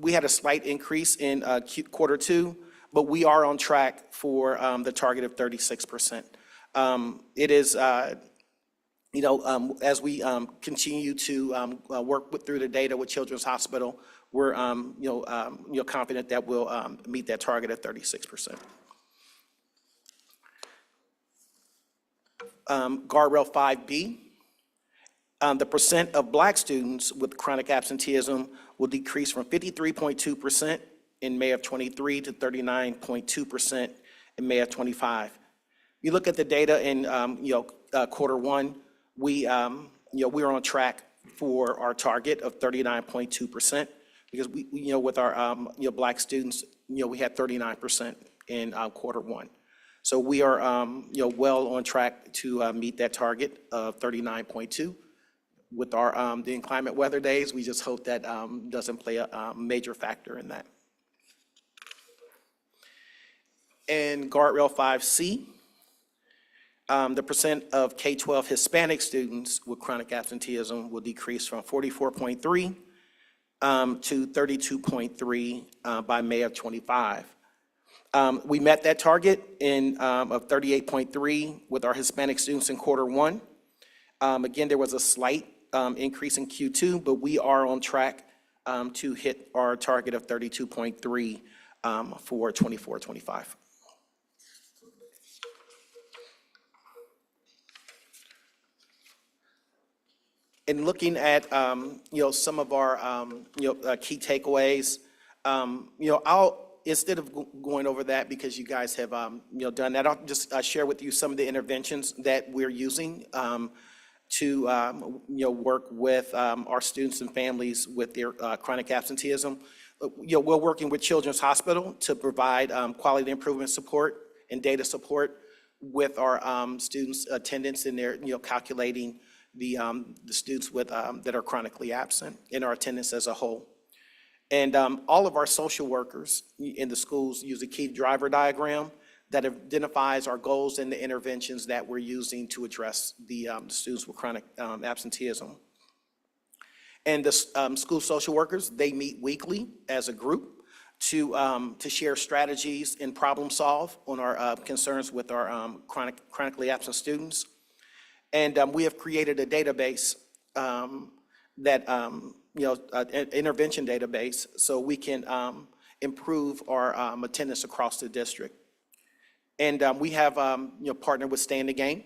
We had a slight increase in quarter two, but we are on track for the target of 36%. It is, as we continue to work through the data with Children's Hospital, we're confident that we'll meet that target of 36%. Guardrail 5B. The percent of Black students with chronic absenteeism will decrease from 53.2% in May of '23 to 39.2% in May of '25. You look at the data in quarter one, we are on track for our target of 39.2% because we with our Black students, we had 39% in quarter one. So we are well on track to meet that target of 39.2. With our the inclement weather days, we just hope that doesn't play a major factor in that. And guardrail 5C, the percent of K-12 Hispanic students with chronic absenteeism will decrease from 44.3 to 32.3 by May of '25. We met that target of 38.3 with our Hispanic students in quarter one. Again, there was a slight increase in Q2, but we are on track to hit our target of 32.3 for '24-25. In looking at some of our key takeaways, instead of going over that because you guys have done that, I'll just share with you some of the interventions that we're using to work with our students and families with their chronic absenteeism. We're working with Children's Hospital to provide quality improvement support and data support with our students' attendance and their calculating the students with that are chronically absent in our attendance as a whole. And all of our social workers in the schools use a key driver diagram that identifies our goals and the interventions that we're using to address the students with chronic absenteeism. And the school social workers, they meet weekly as a group to share strategies and problem solve on our concerns with our chronically absent students. And we have created a database that, an intervention database, so we can improve our attendance across the district. And we have, partnered with Stay in the Game.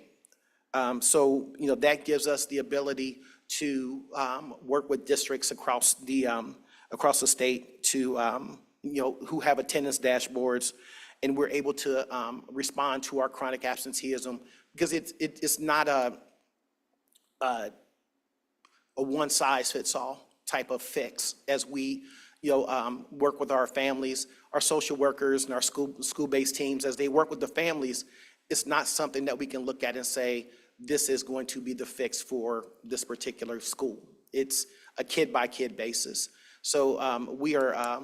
So, that gives us the ability to work with districts across the state to, who have attendance dashboards, and we're able to respond to our chronic absenteeism because it's not a one-size-fits-all type of fix as we work with our families, our social workers, and our school-based teams. As they work with the families, it's not something that we can look at and say, this is going to be the fix for this particular school. It's a kid-by-kid basis. So we are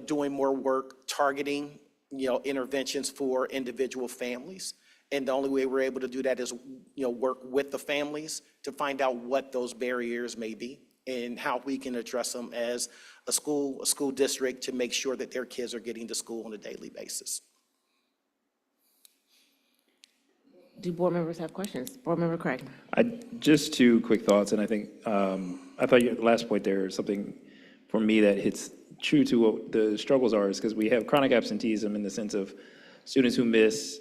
doing more work targeting interventions for individual families. And the only way we're able to do that is work with the families to find out what those barriers may be and how we can address them as a school district to make sure that their kids are getting to school on a daily basis. Do board members have questions? Board Member Craig. Just two quick thoughts, and I think, I thought your last point there is something for me that hits true to what the struggles are, is because we have chronic absenteeism in the sense of students who miss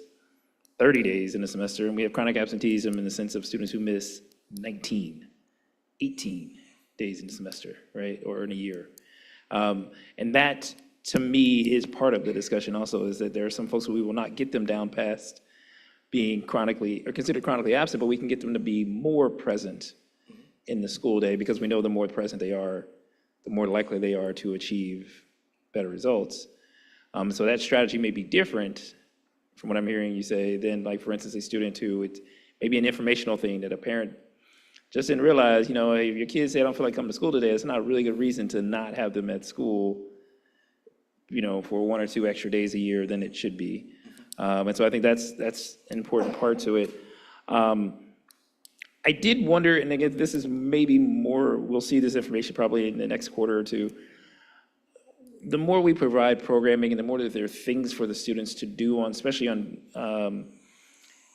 30 days in a semester, and we have chronic absenteeism in the sense of students who miss 19, 18 days in a semester, right, or in a year. And that, to me, is part of the discussion also, is that there are some folks who we will not get them down past being chronically, or considered chronically absent, but we can get them to be more present in the school day, because we know the more present they are, the more likely they are to achieve better results. So that strategy may be different from what I'm hearing you say than, like, for instance, a student who, it's maybe an informational thing that a parent just didn't realize, if your kids say, I don't feel like coming to school today, it's not a really good reason to not have them at school, for 1 or 2 extra days a year than it should be. And so I think that's an important part to it. I did wonder, and again, this is maybe more, we'll see this information probably in the next quarter or two. The more we provide programming and the more that there are things for the students to do on, especially on,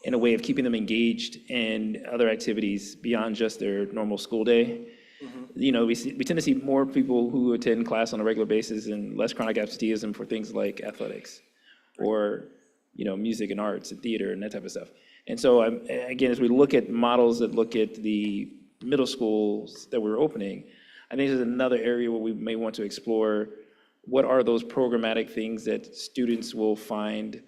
in a way of keeping them engaged in other activities beyond just their normal school day. We tend to see more people who attend class on a regular basis and less chronic absenteeism for things like athletics or, music and arts and theater and that type of stuff. And so, again, as we look at models that look at the middle schools that we're opening, I think there's another area where we may want to explore what are those programmatic things that students will find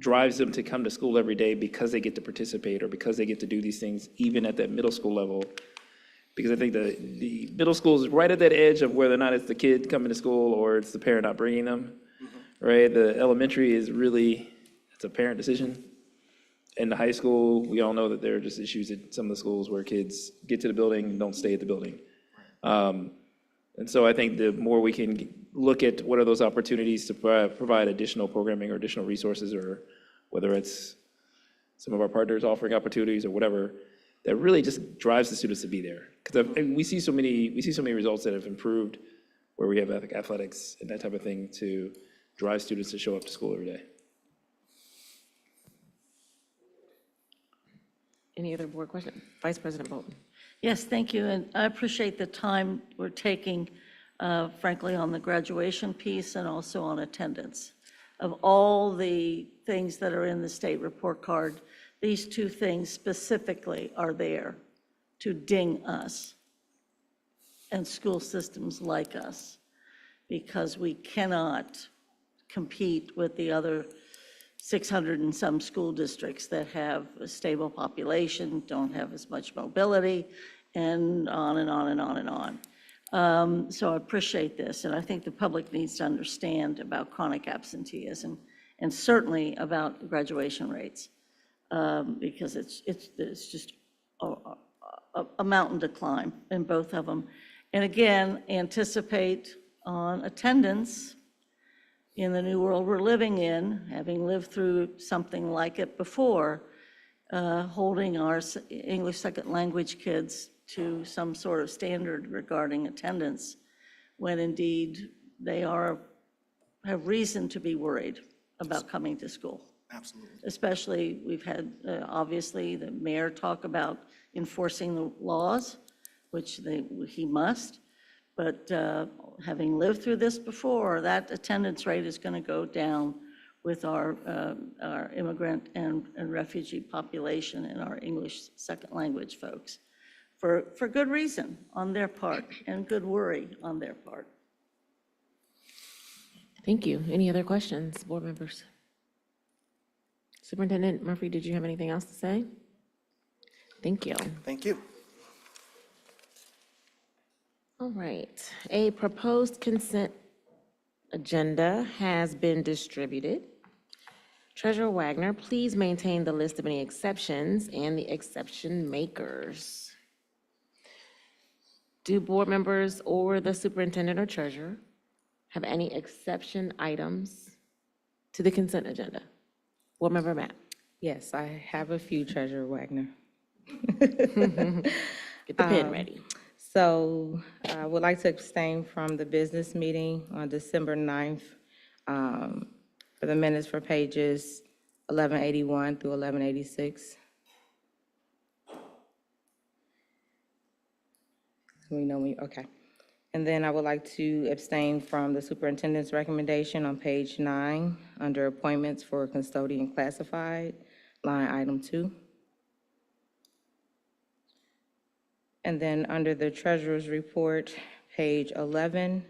drives them to come to school every day because they get to participate or because they get to do these things even at that middle school level. Because I think the middle school is right at that edge of whether or not it's the kid coming to school or it's the parent not bringing them, right? The elementary is really, it's a parent decision. In the high school, we all know that there are just issues at some of the schools where kids get to the building and don't stay at the building. And so I think the more we can look at what are those opportunities to provide additional programming or additional resources, or whether it's some of our partners offering opportunities or whatever, that really just drives the students to be there. Because we see so many results that have improved where we have athletics and that type of thing to drive students to show up to school every day. Any other board question? Vice President Bolton. Yes, thank you, and I appreciate the time we're taking, frankly, on the graduation piece and also on attendance. Of all the things that are in the state report card, these 2 things specifically are there to ding us and school systems like us, because we cannot compete with the other 600 and some school districts that have a stable population, don't have as much mobility, and on and on and on and on. So I appreciate this, and I think the public needs to understand about chronic absenteeism and certainly about graduation rates, because it's just a mountain to climb in both of them. And again, anticipate on attendance in the new world we're living in, having lived through something like it before, holding our English second language kids to some sort of standard regarding attendance, when indeed they have reason to be worried about coming to school. Absolutely. Especially, we've had, obviously, the mayor talk about enforcing the laws, which he must. But having lived through this before, that attendance rate is going to go down with our immigrant and refugee population and our English second language folks, for good reason on their part and good worry on their part. Thank you. Any other questions, board members? Superintendent Murphy, did you have anything else to say? Thank you. Thank you. All right, a proposed consent agenda has been distributed. Treasurer Wagner, please maintain the list of any exceptions and the exception makers. Do board members or the superintendent or treasurer have any exception items to the consent agenda? Board Member Matt. Yes, I have a few, Treasurer Wagner. Get the pen ready. So I would like to abstain from the business meeting on December 9th for the minutes for pages 1181 through 1186. We know okay. And then I would like to abstain from the superintendent's recommendation on page 9, under appointments for custodian classified, line item 2. And then under the treasurer's report, page 11,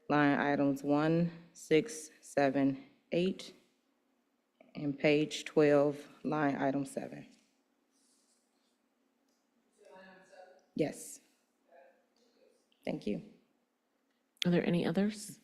line items 1, 6, 7, 8, and page 12, line item 7. Yes. Thank you. Are there any others?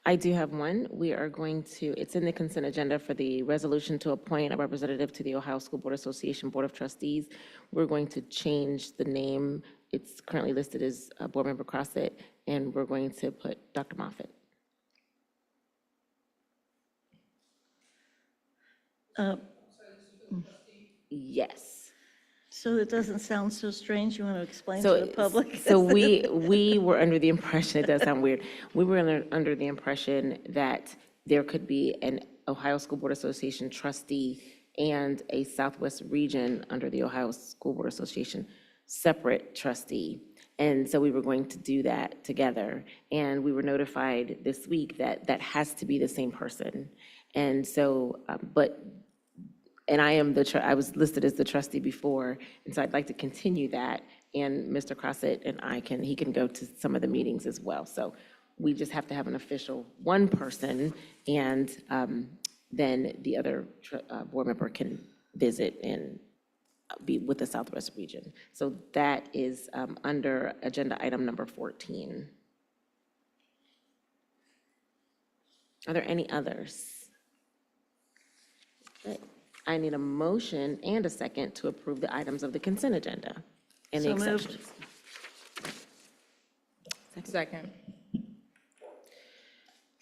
I do have one. We are going to, it's in the consent agenda for the resolution to appoint a representative to the Ohio School Board Association Board of Trustees. We're going to change the name. It's currently listed as Board Member Crossett, and we're going to put Dr. Moffitt. Yes. So it doesn't sound so strange, you want to explain So, to the public? so we were under the impression, it does sound weird, we were under the impression that there could be an Ohio School Board Association trustee and a Southwest region under the Ohio School Board Association separate trustee. And so we were going to do that together. And we were notified this week that that has to be the same person. And so, and I was listed as the trustee before, and so I'd like to continue that. And Mr. Crossett and he can go to some of the meetings as well. So we just have to have an official one person, and then the other board member can visit and be with the Southwest region. So that is under agenda item number 14. Are there any others? Okay. I need a motion and a second to approve the items of the consent agenda and the So moved. exceptions. Second.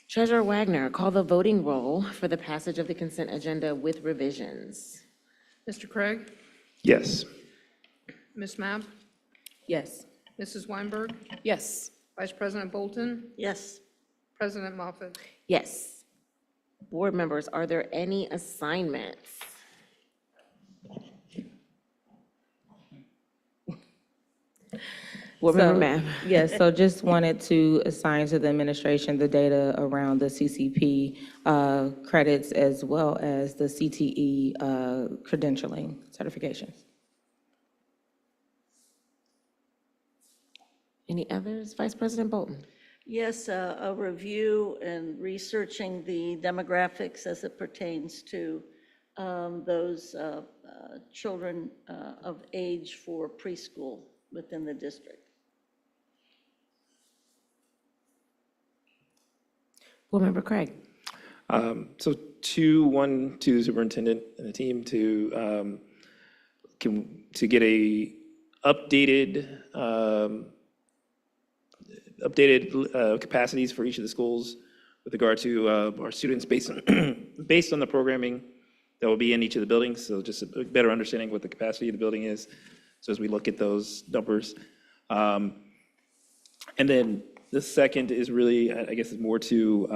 Treasurer Wagner, call the voting roll for the passage of the consent agenda with revisions. Mr. Craig? Yes. Ms. Mapp? Yes. Mrs. Weinberg? Yes. Vice President Bolton? Yes. President Moffitt? Yes. Board members, are there any assignments? Board Member Mapp? Yes, so just wanted to assign to the administration the data around the CCP credits as well as the CTE credentialing certifications. Any others? Vice President Bolton? Yes, a review and researching the demographics as it pertains to those children of age for preschool within the district. Board Member Craig? So one to the superintendent and the team to get a updated capacities for each of the schools with regard to our students based on the programming that will be in each of the buildings. So just a better understanding what the capacity of the building is. So as we look at those numbers. And then the second is really, I guess, is more to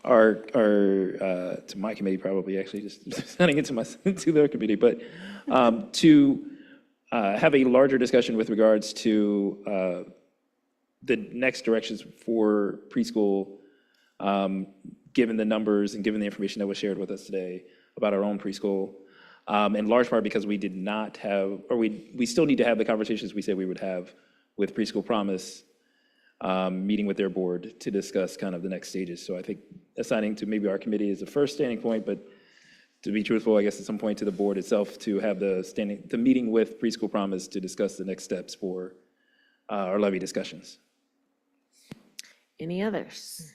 to my committee, probably, actually, just sending it to their committee, but to have a larger discussion with regards to the next directions for preschool, given the numbers and given the information that was shared with us today about our own preschool, in large part because we did not have, or we still need to have the conversations we said we would have with Preschool Promise, meeting with their board to discuss kind of the next stages. So I think assigning to maybe our committee is the first standing point, but to be truthful, I guess at some point to the board itself to have the meeting with Preschool Promise to discuss the next steps for our levy discussions. Any others?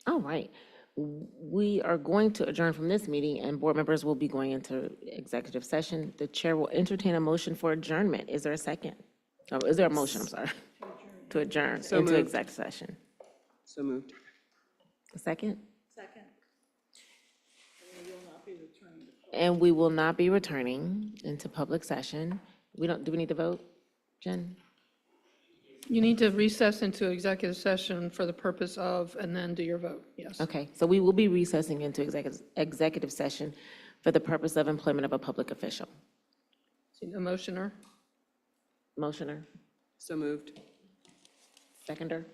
All right. We are going to adjourn from this meeting, and board members will be going into executive session. The chair will entertain a motion for adjournment. Is there a second? Oh, is there a motion, I'm sorry, to adjourn So into moved. executive session? So moved. A second? Second. And we will not be returning into public session. Do we need to vote, Jen? You need to recess into executive session for the purpose of, and then do your vote, yes. Okay, so we will be recessing into executive session for the purpose of employment of a public official. See the motioner? Motioner, So moved. seconder?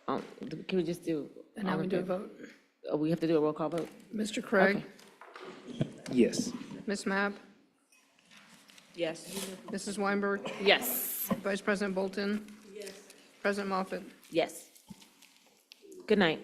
Can we just do? And now all we in do a favor? vote. Oh, we have to do a roll call vote? Mr. Craig? Okay. Yes. Ms. Mapp? Yes. Mrs. Weinberg? Yes. Vice President Bolton? Yes. President Moffett? Yes. Good night.